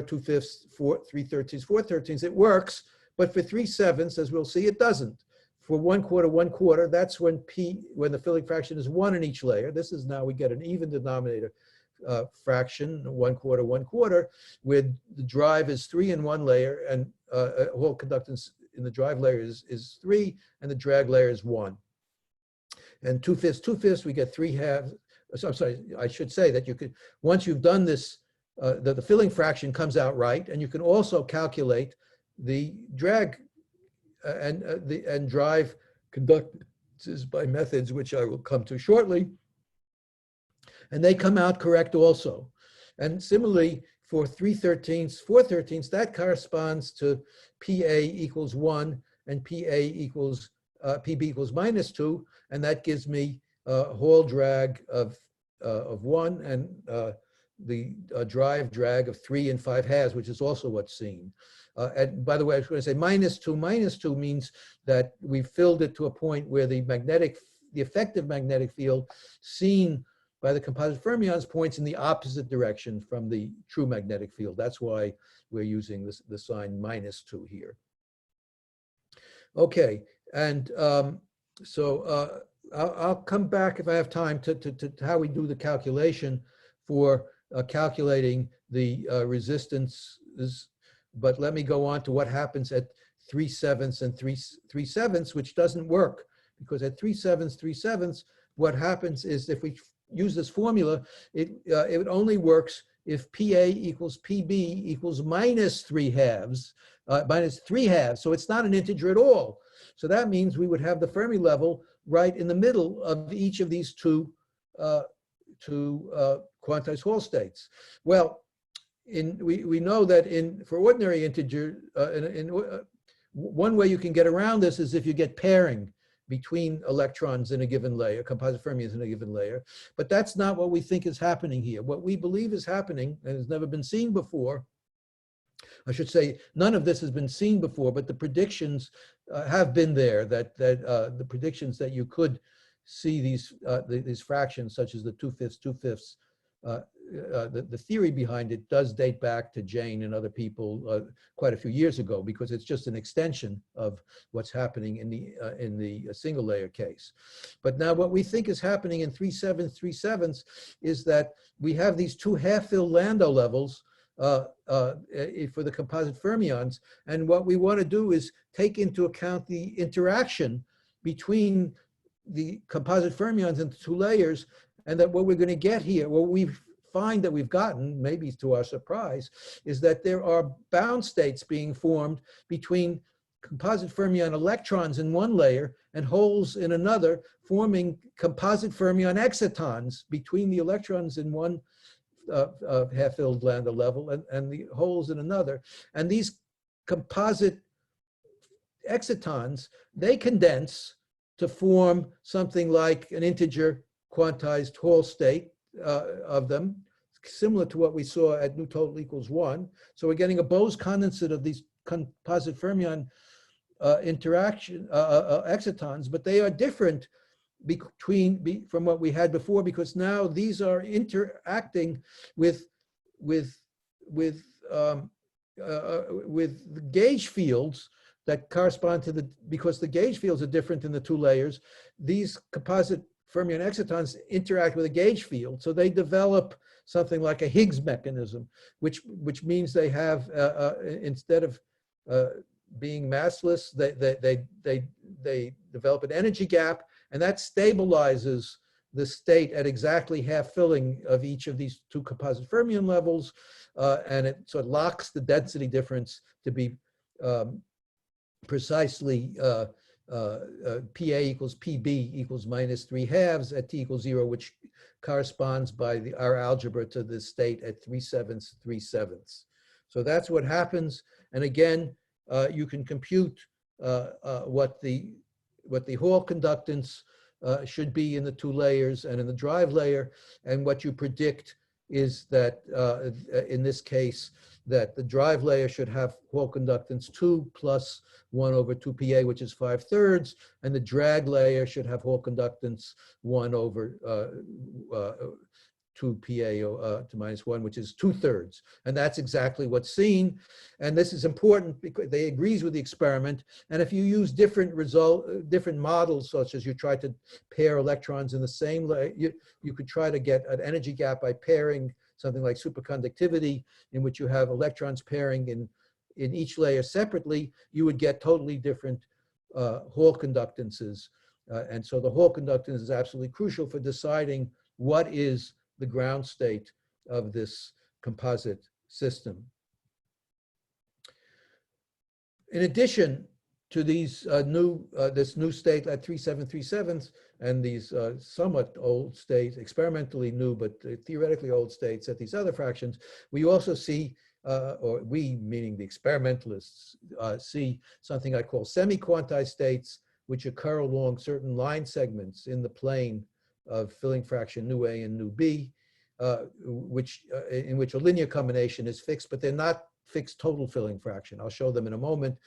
2/5, 3/13, 4/13. It works, but for 3/7, as we'll see, it doesn't. For 1/4, 1/4, that's when the filling fraction is 1 in each layer. This is now we get an even denominator fraction, 1/4, 1/4, where the drive is 3 in one layer and Hall conductance in the drive layer is 3 and the drag layer is 1. And 2/5, 2/5, we get 3/2. So I'm sorry, I should say that you could, once you've done this, the filling fraction comes out right, and you can also calculate the drag and drive conductances by methods which I will come to shortly. And they come out correct also. And similarly, for 3/13, 4/13, that corresponds to PA equals 1 and PB equals -2, and that gives me a Hall drag of 1 and the drive drag of 3 and 5/2, which is also what's seen. And by the way, I was going to say -2 means that we filled it to a point where the effective magnetic field seen by the composite fermions points in the opposite direction from the true magnetic field. That's why we're using the sign -2 here. Okay, and so I'll come back if I have time to how we do the calculation for calculating the resistances, but let me go on to what happens at 3/7 and 3/7, which doesn't work, because at 3/7, what happens is if we use this formula, it only works if PA equals PB equals -3/2, -3/2. So it's not an integer at all. So that means we would have the Fermi level right in the middle of each of these two quantized Hall states. Well, we know that for ordinary integer, one way you can get around this is if you get pairing between electrons in a given layer, composite fermions in a given layer. But that's not what we think is happening here. What we believe is happening, and has never been seen before, I should say none of this has been seen before, but the predictions have been there, that the predictions that you could see these fractions, such as the 2/5, 2/5, the theory behind it does date back to Jane and other people quite a few years ago, because it's just an extension of what's happening in the single layer case. But now what we think is happening in 3/7 is that we have these two half-filled Landau levels for the composite fermions, and what we want to do is take into account the interaction between the composite fermions in the two layers, and that what we're going to get here, what we find that we've gotten, maybe to our surprise, is that there are bound states being formed between composite fermion electrons in one layer and holes in another, forming composite fermion excitons between the electrons in one half-filled Landau level and the holes in another. And these composite excitons, they condense to form something like an integer quantized Hall state of them, similar to what we saw at nu total equals 1. So we're getting a Bose condensate of these composite fermion interaction excitons, but they are different from what we had before, because now these are interacting with gauge fields that correspond to because the gauge fields are different in the two layers, these composite fermion excitons interact with a gauge field. So they develop something like a Higgs mechanism, which means they have, instead of being massless, they develop an energy gap, and that stabilizes the state at exactly half filling of each of these two composite fermion levels, and it sort of locks the density difference to be precisely PA equals PB equals -3/2 at t equals 0, which corresponds by our algebra to the state at 3/7, 3/7. So that's what happens. And again, you can compute what the Hall conductance should be in the two layers and in the drive layer. And what you predict is that in this case, that the drive layer should have Hall conductance 2 plus 1/2 PA, which is 5/3, and the drag layer should have Hall conductance 1/2 PA to -1, which is 2/3. And that's exactly what's seen. And this is important because they agrees with the experiment. And if you use different models, such as you try to pair electrons in the same layer, you could try to get an energy gap by pairing something like superconductivity, in which you have electrons pairing in each layer separately, you would get totally different Hall conductances. And so the Hall conductance is absolutely crucial for deciding what is the ground state of this composite system. In addition to these this new state at 3/7, 3/7 and these somewhat old states, experimentally new but theoretically old states at these other fractions, we also see, or we meaning the experimentalists, see something I call semi-quantized states, which occur along certain line segments in the plane of filling fraction nu A and nu B, in which a linear combination is fixed, but they're not fixed total filling fraction. I'll show them in a moment.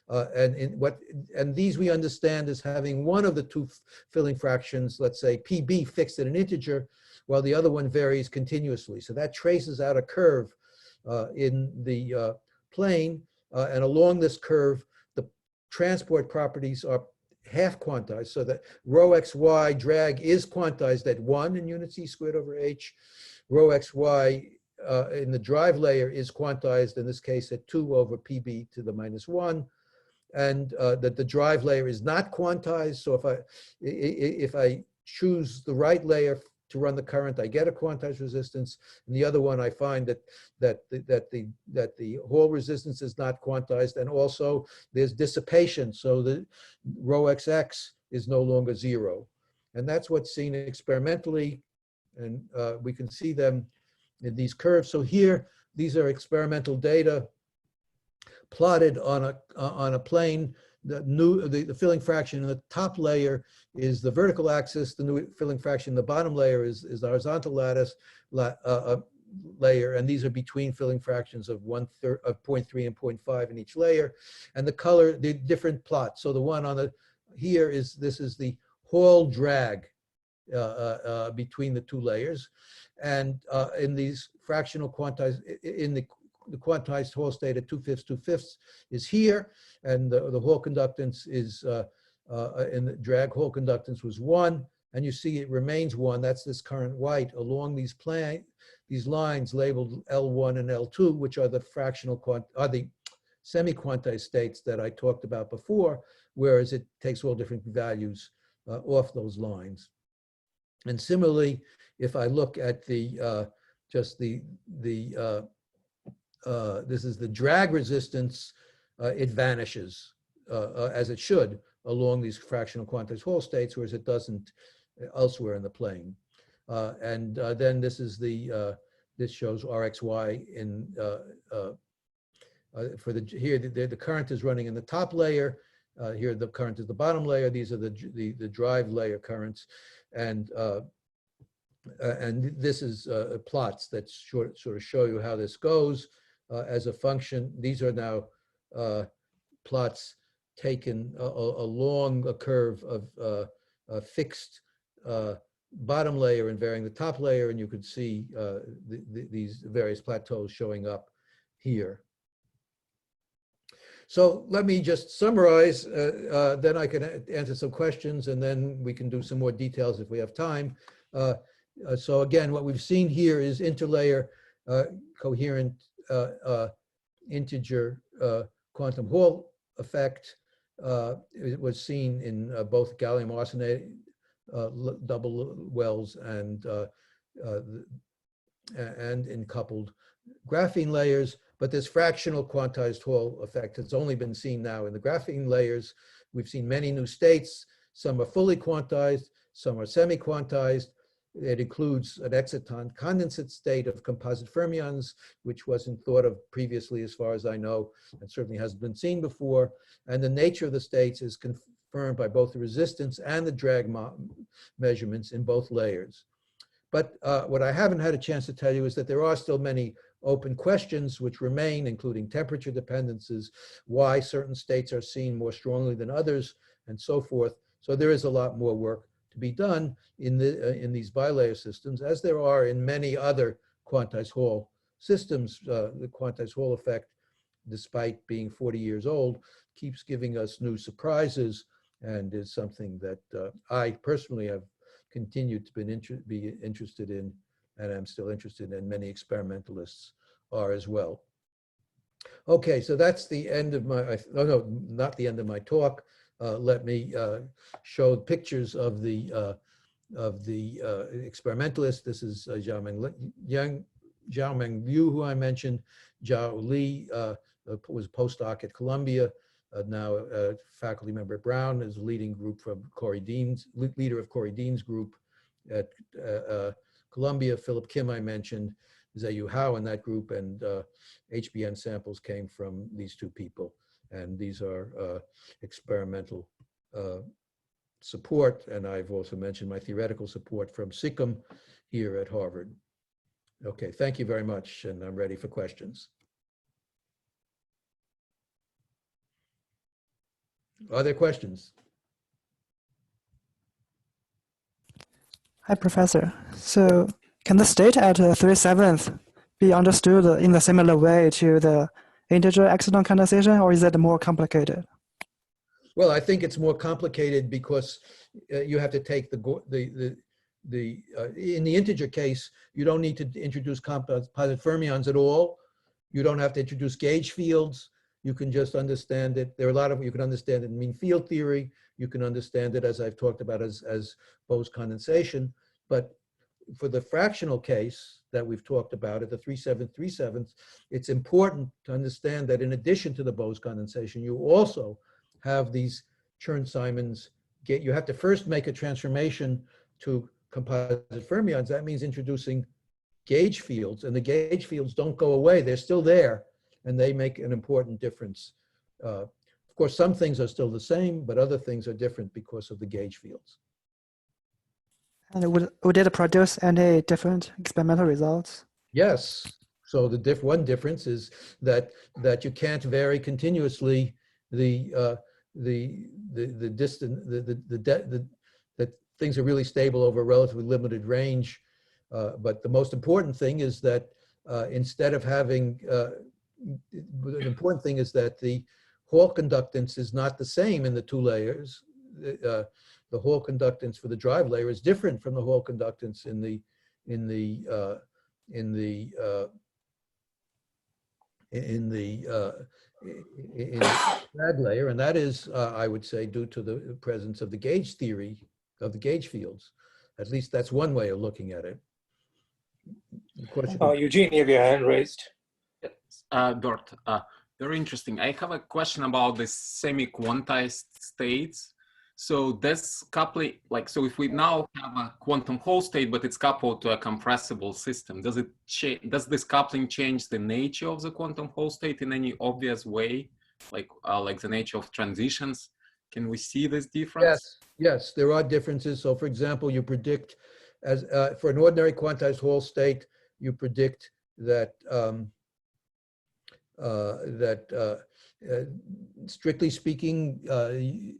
And these we understand as having one of the two filling fractions, let's say PB, fixed at an integer, while the other one varies continuously. So that traces out a curve in the plane, and along this curve, the transport properties are half quantized, so that rho xy drag is quantized at 1 in unit c²/h. Rho xy in the drive layer is quantized, in this case, at 2/PB to the -1. And that the drive layer is not quantized. So if I choose the right layer to run the current, I get a quantized resistance. And the other one, I find that the Hall resistance is not quantized, and also there's dissipation. So the rho xx is no longer 0. And that's what's seen experimentally. And we can see them in these curves. So here, these are experimental data plotted on a plane. The filling fraction in the top layer is the vertical axis. The new filling fraction in the bottom layer is the horizontal lattice layer, and these are between filling fractions of 1/3 of 0.3 and 0.5 in each layer. And the color, the different plots. So the one on the here is the Hall drag between the two layers, and in these fractional quantized in the quantized Hall state at 2/5, 2/5 is here, and the Hall conductance is, in the drag Hall conductance was 1, and you see it remains 1. That's this current white along these lines labeled L1 and L2, which are the the semi-quantized states that I talked about before, whereas it takes all different values off those lines. And similarly, if I look at this is the drag resistance, it vanishes as it should along these fractional quantized Hall states, whereas it doesn't elsewhere in the plane. And then this is this shows RXY in here the current is running in the top layer. Here the current is the bottom layer. These are the drive layer currents, and this is plots that sort of show you how this goes as a function. These are now plots taken along a curve of a fixed bottom layer and varying the top layer, and you could see these various plateaus showing up here. So let me just summarize, then I can answer some questions, and then we can do some more details if we have time. So again, what we've seen here is interlayer coherent integer quantum Hall effect. It was seen in both gallium arsenide double wells and in coupled graphene layers. But this fractional quantized Hall effect has only been seen now in the graphene layers. We've seen many new states. Some are fully quantized, some are semi-quantized. It includes an exciton condensate state of composite fermions, which wasn't thought of previously as far as I know, and certainly hasn't been seen before. And the nature of the states is confirmed by both the resistance and the drag measurements in both layers. But what I haven't had a chance to tell you is that there are still many open questions which remain, including temperature dependencies, why certain states are seen more strongly than others, and so forth. So there is a lot more work to be done in these bilayer systems, as there are in many other quantized Hall systems. The quantized Hall effect, despite being 40 years old, keeps giving us new surprises, and is something that I personally have continued to be interested in, and I'm still interested in, and many experimentalists are as well. Okay, so that's the end of my, oh no, not the end of my talk. Let me show pictures of the experimentalists. This is Xiaomeng Liu, who I mentioned. Zhao Li was a postdoc at Columbia, now a faculty member at Brown, is a leading group from Corey Dean's, leader of Corey Dean's group at Columbia. Philip Kim, I mentioned, Zheyu Hao in that group, and HBN samples came from these two people. And these are experimental support. And I've also mentioned my theoretical support from SICM here at Harvard. Okay, thank you very much. And I'm ready for questions. Are there questions? Hi, Professor. So can the state at 3/7 be understood in a similar way to the integer exciton condensation, or is it more complicated? Well, I think it's more complicated because you have to take in the integer case, you don't need to introduce composite fermions at all. You don't have to introduce gauge fields. You can just understand it. There are a lot of, you can understand it in mean field theory. You can understand it, as I've talked about, as Bose condensation. But for the fractional case that we've talked about at the 3/7, it's important to understand that in addition to the Bose condensation, you also have these Chern-Simons. You have to first make a transformation to composite fermions. That means introducing gauge fields, and the gauge fields don't go away. They're still there, and they make an important difference. Of course, some things are still the same, but other things are different because of the gauge fields. And would it produce any different experimental results? Yes. So the one difference is that you can't vary continuously the distance, that things are really stable over a relatively limited range. But the most important thing is that instead of having, the important thing is that the Hall conductance is not the same in the two layers. The Hall conductance for the drive layer is different from the Hall conductance in the drag layer, and that is, I would say, due to the presence of the gauge theory of the gauge fields. At least that's one way of looking at it. Eugene, you have your hand raised. Bert, very interesting. I have a question about the semi-quantized states. So this coupling, so if we now have a quantum Hall state, but it's coupled to a compressible system, does this coupling change the nature of the quantum Hall state in any obvious way, like the nature of transitions? Can we see this difference? Yes, there are differences. So, for example, you predict, as for an ordinary quantized Hall state, you predict that strictly speaking,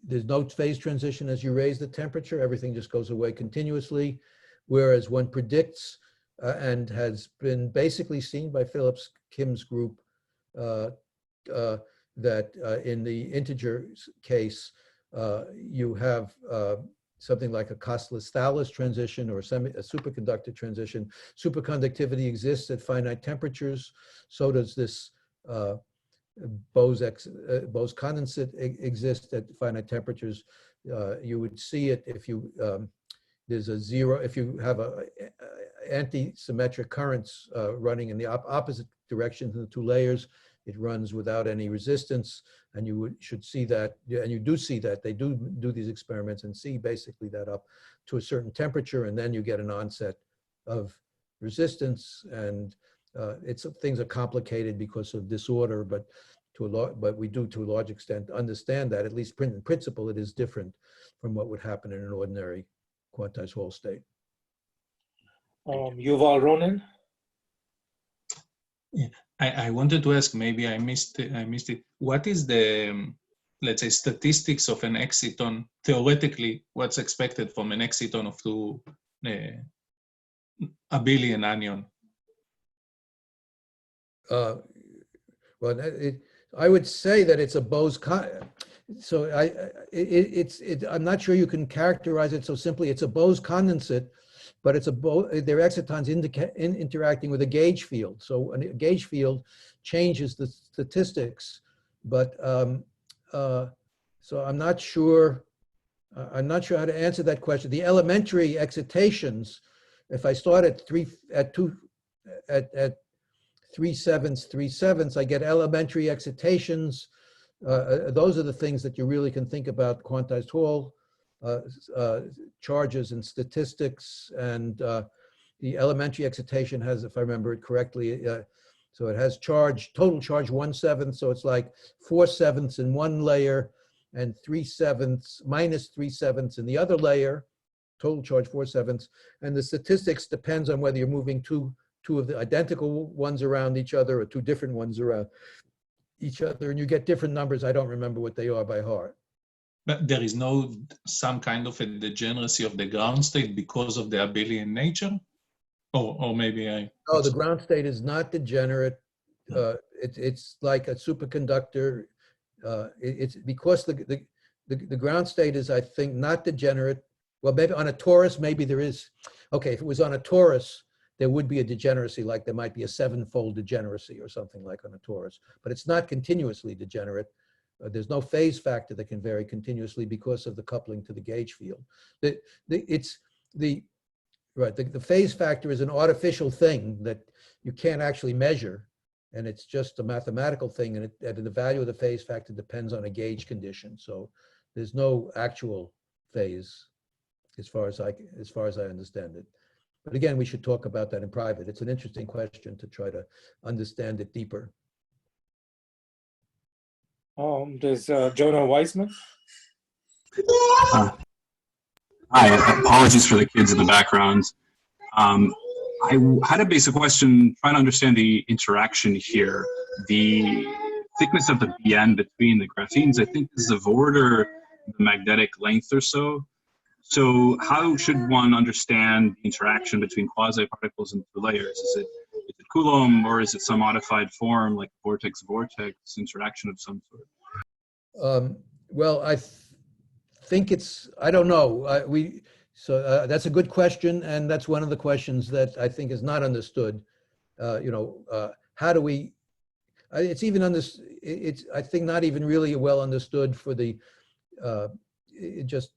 there's no phase transition as you raise the temperature. Everything just goes away continuously. Whereas one predicts, and has been basically seen by Philip Kim's group, that in the integer case, you have something like a costless-Thales transition or a superconductor transition. Superconductivity exists at finite temperatures. So does this Bose condensate exist at finite temperatures. You would see it if you there's a zero, if you have a anti-symmetric currents running in the opposite directions in the two layers. It runs without any resistance, and you should see that, and you do see that. They do these experiments and see basically that up to a certain temperature, and then you get an onset of resistance. And things are complicated because of disorder, but we do to a large extent understand that, at least in principle, it is different from what would happen in an ordinary quantized Hall state. Yuval Ronen. Yeah. I wanted to ask, maybe I missed it. What is the, let's say, statistics of an exciton? Theoretically, what's expected from an exciton of a billion anion? Well, I would say that it's a Bose. So I'm not sure you can characterize it so simply. It's a Bose condensate, but it's they're excitons interacting with a gauge field. So a gauge field changes the statistics, but so I'm not sure. I'm not sure how to answer that question. The elementary excitations, if I start at 3/7, I get elementary excitations. Those are the things that you really can think about quantized Hall charges and statistics. And the elementary excitation has, if I remember it correctly, so it has total charge 1/7. So it's like 4/7 in one layer and 3/7 minus 3/7 in the other layer, total charge 4/7. And the statistics depends on whether you're moving two of the identical ones around each other or two different ones around each other, and you get different numbers. I don't remember what they are by heart. But there is no some kind of a degeneracy of the ground state because of the abelian nature? Or maybe I... No, the ground state is not degenerate. It's like a superconductor. It's because the ground state is, I think, not degenerate. Well, maybe on a torus, maybe there is. Okay, if it was on a torus, there would be a degeneracy, like there might be a 7-fold degeneracy or something like on a torus. But it's not continuously degenerate. There's no phase factor that can vary continuously because of the coupling to the gauge field. The phase factor is an artificial thing that you can't actually measure, and it's just a mathematical thing, and the value of the phase factor depends on a gauge condition. So there's no actual phase as far as I understand it. But again, we should talk about that in private. It's an interesting question to try to understand it deeper. There's Jonah Weissman. Hi, apologies for the kids in the background. I had a basic question trying to understand the interaction here. The thickness of the BN between the graphenes, I think, is of order the magnetic length or so. So how should one understand the interaction between quasi-particles and two layers? Is it Coulomb, or is it some modified form like vortex-vortex interaction of some sort? Well, I think it's, I don't know. That's a good question, and that's one of the questions that I think is not understood. How do we, it's even it's, I think, not even really well understood for the just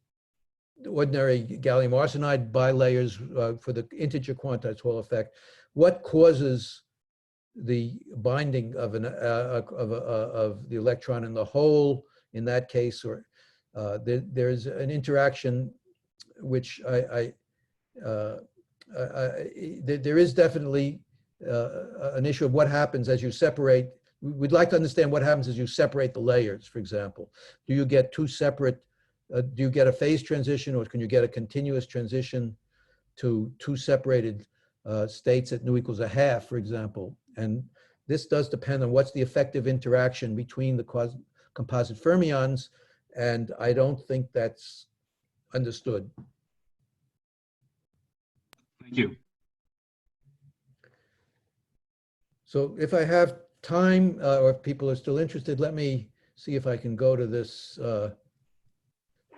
ordinary gallium arsenide bilayers for the integer quantized Hall effect. What causes the binding of the electron in the hole in that case? Or there's an interaction which there is definitely an issue of what happens as you separate. We'd like to understand what happens as you separate the layers, for example. Do you get two separate, do you get a phase transition, or can you get a continuous transition to two separated states at nu equals a half, for example? And this does depend on what's the effective interaction between the composite fermions, and I don't think that's understood. Thank you. So if I have time, or if people are still interested, let me see if I can go to this.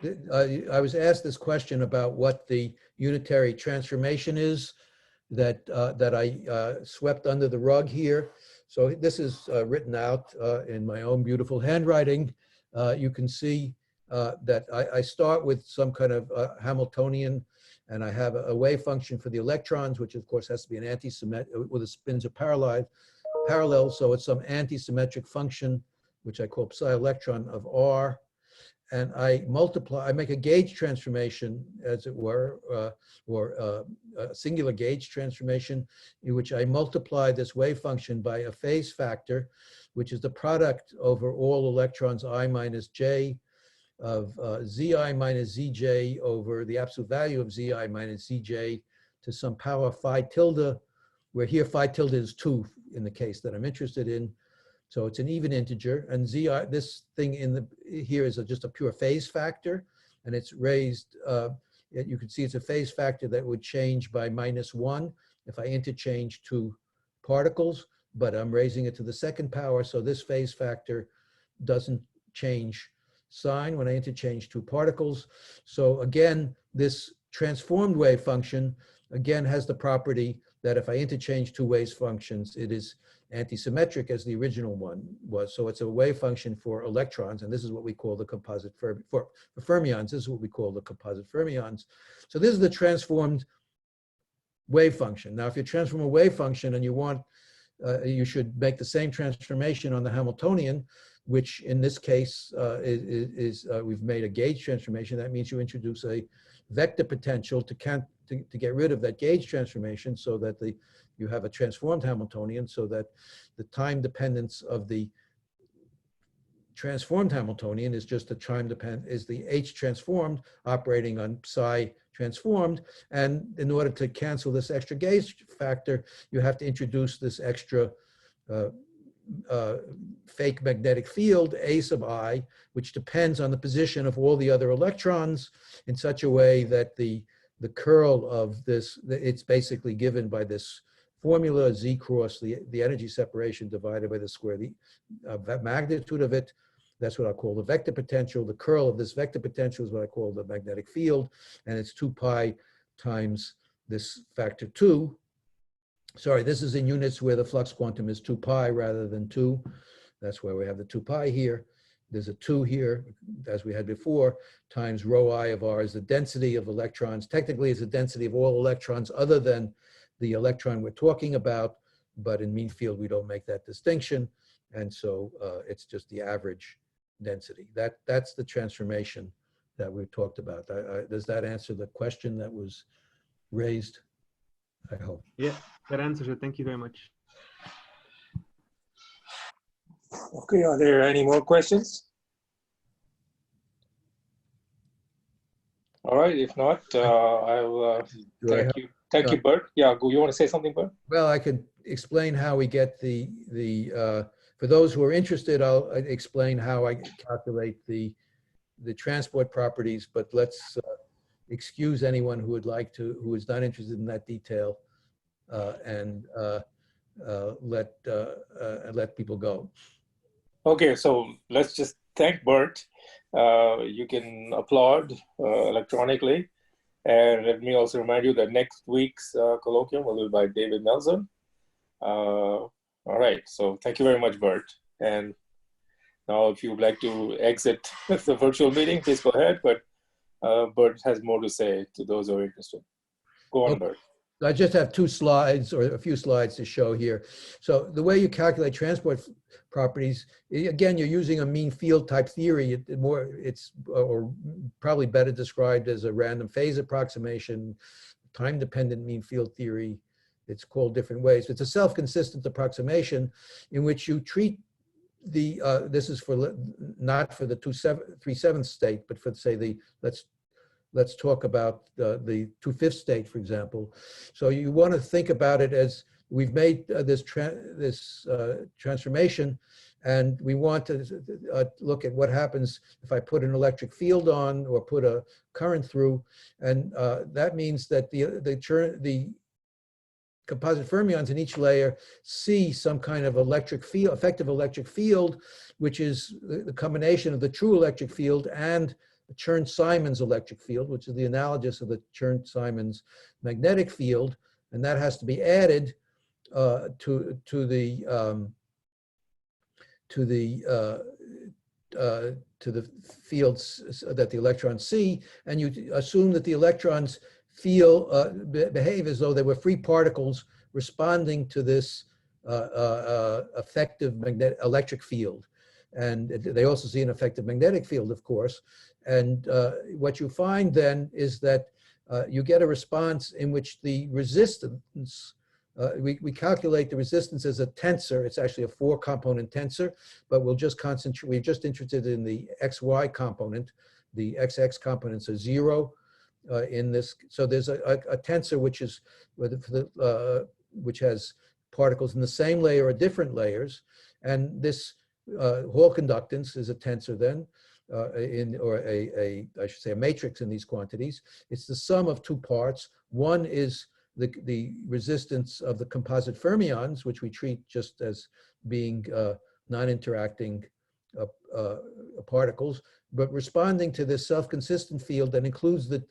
I was asked this question about what the unitary transformation is that I swept under the rug here. So this is written out in my own beautiful handwriting. You can see that I start with some kind of Hamiltonian, and I have a wave function for the electrons, which of course has to be an anti-symmetric, where the spins are parallel. So it's some anti-symmetric function, which I call psi electron of R. And I make a gauge transformation, as it were, or a singular gauge transformation, in which I multiply this wave function by a phase factor, which is the product over all electrons I minus j of zi minus zj over the absolute value of zi minus zj to some power phi tilde, where here phi tilde is 2 in the case that I'm interested in. So it's an even integer, and zi, this thing here is just a pure phase factor, and it's raised, you can see it's a phase factor that would change by -1 if I interchange two particles, but I'm raising it to the second power, so this phase factor doesn't change sign when I interchange two particles. So again, this transformed wave function, again, has the property that if I interchange two wave functions, it is anti-symmetric as the original one was. So it's a wave function for electrons, and this is what we call the composite for fermions. This is what we call the composite fermions. So this is the transformed wave function. Now, if you transform a wave function and you want, you should make the same transformation on the Hamiltonian, which in this case we've made a gauge transformation. That means you introduce a vector potential to get rid of that gauge transformation, so that you have a transformed Hamiltonian, so that the time dependence of the transformed Hamiltonian is just the time is the H transformed operating on psi transformed. And in order to cancel this extra gauge factor, you have to introduce this extra fake magnetic field, A sub I, which depends on the position of all the other electrons in such a way that the curl of this, it's basically given by this formula Z cross the energy separation divided by the square, the magnitude of it. That's what I call the vector potential. The curl of this vector potential is what I call the magnetic field, and it's 2 pi times this factor 2. Sorry, this is in units where the flux quantum is 2 pi rather than 2. That's where we have the 2 pi here. There's a 2 here, as we had before, times rho I of R is the density of electrons. Technically, it's the density of all electrons other than the electron we're talking about, but in mean field, we don't make that distinction. And so it's just the average density. That's the transformation that we talked about. Does that answer the question that was raised? I hope. Yeah, that answers it. Thank you very much. Okay, are there any more questions? All right, if not, I'll thank you, Bert. Yeah, you want to say something, Bert? Well, I could explain how we get for those who are interested, I'll explain how I calculate the transport properties, but let's excuse anyone who would like to, who is not interested in that detail, and let people go. Okay, so let's just thank Bert. You can applaud electronically. And let me also remind you that next week's colloquium will be by David Nelson. All right, so thank you very much, Bert. And now if you would like to exit the virtual meeting, please go ahead, but Bert has more to say to those who are interested. Go on, okay. Bert. I just have 2 slides or a few slides to show here. So the way you calculate transport properties, again, you're using a mean field type theory. It's probably better described as a random phase approximation, time-dependent mean field theory. It's called different ways. It's a self-consistent approximation in which you treat the, this is for not for the 3/7 state, but for, say, let's talk about the 2/5 state, for example. So you want to think about it as we've made this transformation, and we want to look at what happens if I put an electric field on or put a current through, and that means that the composite fermions in each layer see some kind of electric field, effective electric field, which is the combination of the true electric field and the Chern-Simons electric field, which is the analogous of the Chern-Simons magnetic field, and that has to be added to the fields that the electrons see, and you assume that the electrons behave as though they were free particles responding to this effective electric field. And they also see an effective magnetic field, of course. And what you find then is that you get a response in which the resistance, we calculate the resistance as a tensor. It's actually a 4-component tensor, but we're just interested in the XY component. The XX components are 0 in this. So there's a tensor which has particles in the same layer or different layers, and this Hall conductance is a tensor then, I should say a matrix in these quantities. It's the sum of two parts. One is the resistance of the composite fermions, which we treat just as being non-interacting particles, but responding to this self-consistent field that includes the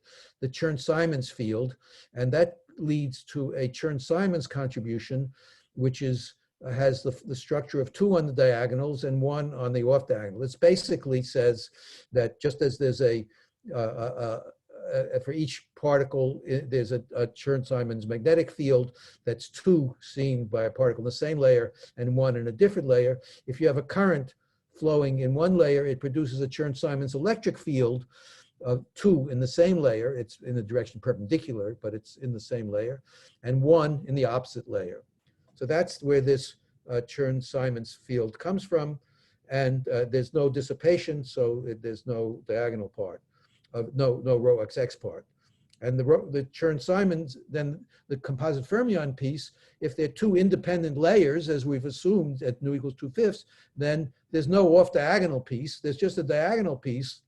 Chern-Simons field, and that leads to a Chern-Simons contribution, which has the structure of 2 on the diagonals and 1 on the off diagonal. It basically says that just as there's for each particle, there's a Chern-Simons magnetic field that's 2 seen by a particle in the same layer and 1 in a different layer. If you have a current flowing in one layer, it produces a Chern-Simons electric field of 2 in the same layer. It's in the direction perpendicular, but it's in the same layer, and 1 in the opposite layer. So that's where this Chern-Simons field comes from, and there's no dissipation, so there's no diagonal part, no rho XX part. And the Chern-Simons, then the composite fermion piece, if they're 2 independent layers, as we've assumed at nu equals 2/5, then there's no off-diagonal piece. There's just a diagonal piece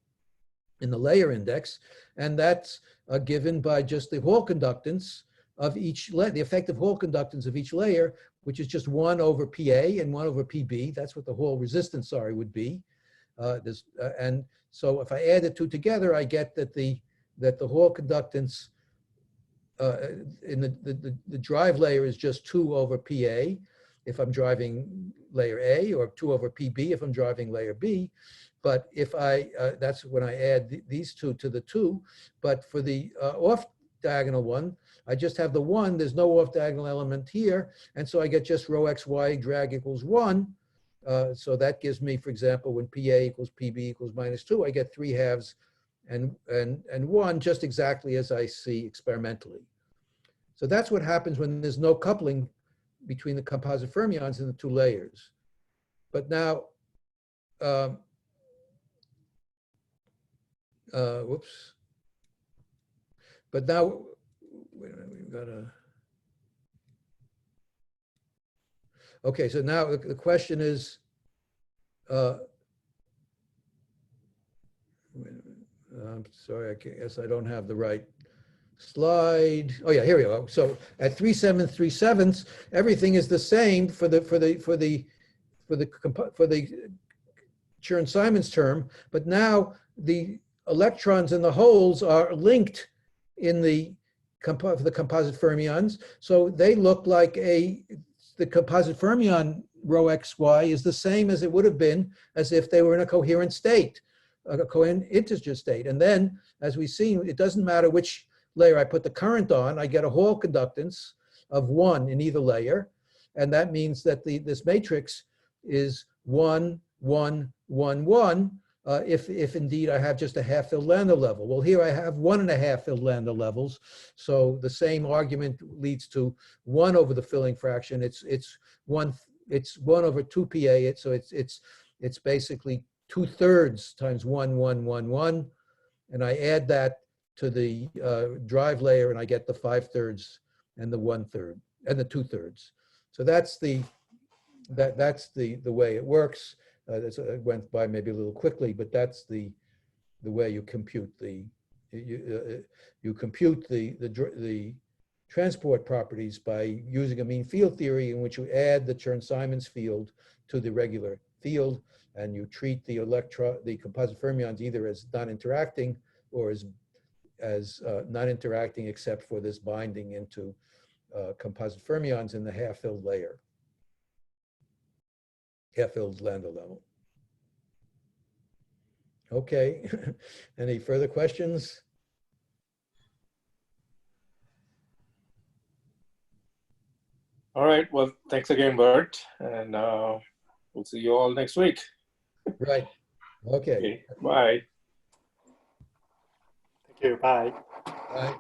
in the layer index, and that's given by just the Hall conductance of each layer, the effective Hall conductance of each layer, which is just 1 over PA and 1 over PB. That's what the Hall resistance, would be. And so if I add the 2 together, I get that the Hall conductance in the drive layer is just 2 over PA if I'm driving layer A, or 2 over PB if I'm driving layer B. But if that's when I add these 2 to the 2. But for the off diagonal one, I just have the 1. There's no off diagonal element here, and so I get just rho xy drag equals 1. So that gives me, for example, when PA equals PB equals -2, I get 3/2 and 1, just exactly as I see experimentally. So that's what happens when there's no coupling between the composite fermions in the 2 layers. But now, whoops. But now, wait a minute, we've got to. Okay, so now the question is, I'm sorry, I guess I don't have the right slide. Oh yeah, here we go. So at 3/7, everything is the same for the Chern-Simons term, but now the electrons and the holes are linked in the composite fermions, so they look like the composite fermion rho xy is the same as it would have been as if they were in a coherent state, a coherent integer state. And then, as we've seen, it doesn't matter which layer I put the current on, I get a Hall conductance of 1 in either layer, and that means that this matrix is 1, 1, 1, 1, if indeed I have just a half-filled Landau level. Well, here I have 1.5 filled Landau levels, so the same argument leads to 1 over the filling fraction. It's 1 over 2 PA. So it's basically 2/3 times 1, 1, 1, 1, and I add that to the drive layer, and I get the 5/3 and the 1/3 and the 2/3. So that's the way it works. It went by maybe a little quickly, but that's the way you compute the transport properties by using a mean field theory in which you add the Chern-Simons field to the regular field, and you treat the composite fermions either as non-interacting or as non-interacting except for this binding into composite fermions in the half-filled layer, half-filled Landau level. Okay, any further questions? All right, well, thanks again, Bert, and we'll see you all next week. Right, okay. Okay, bye. Thank you. Bye. Bye.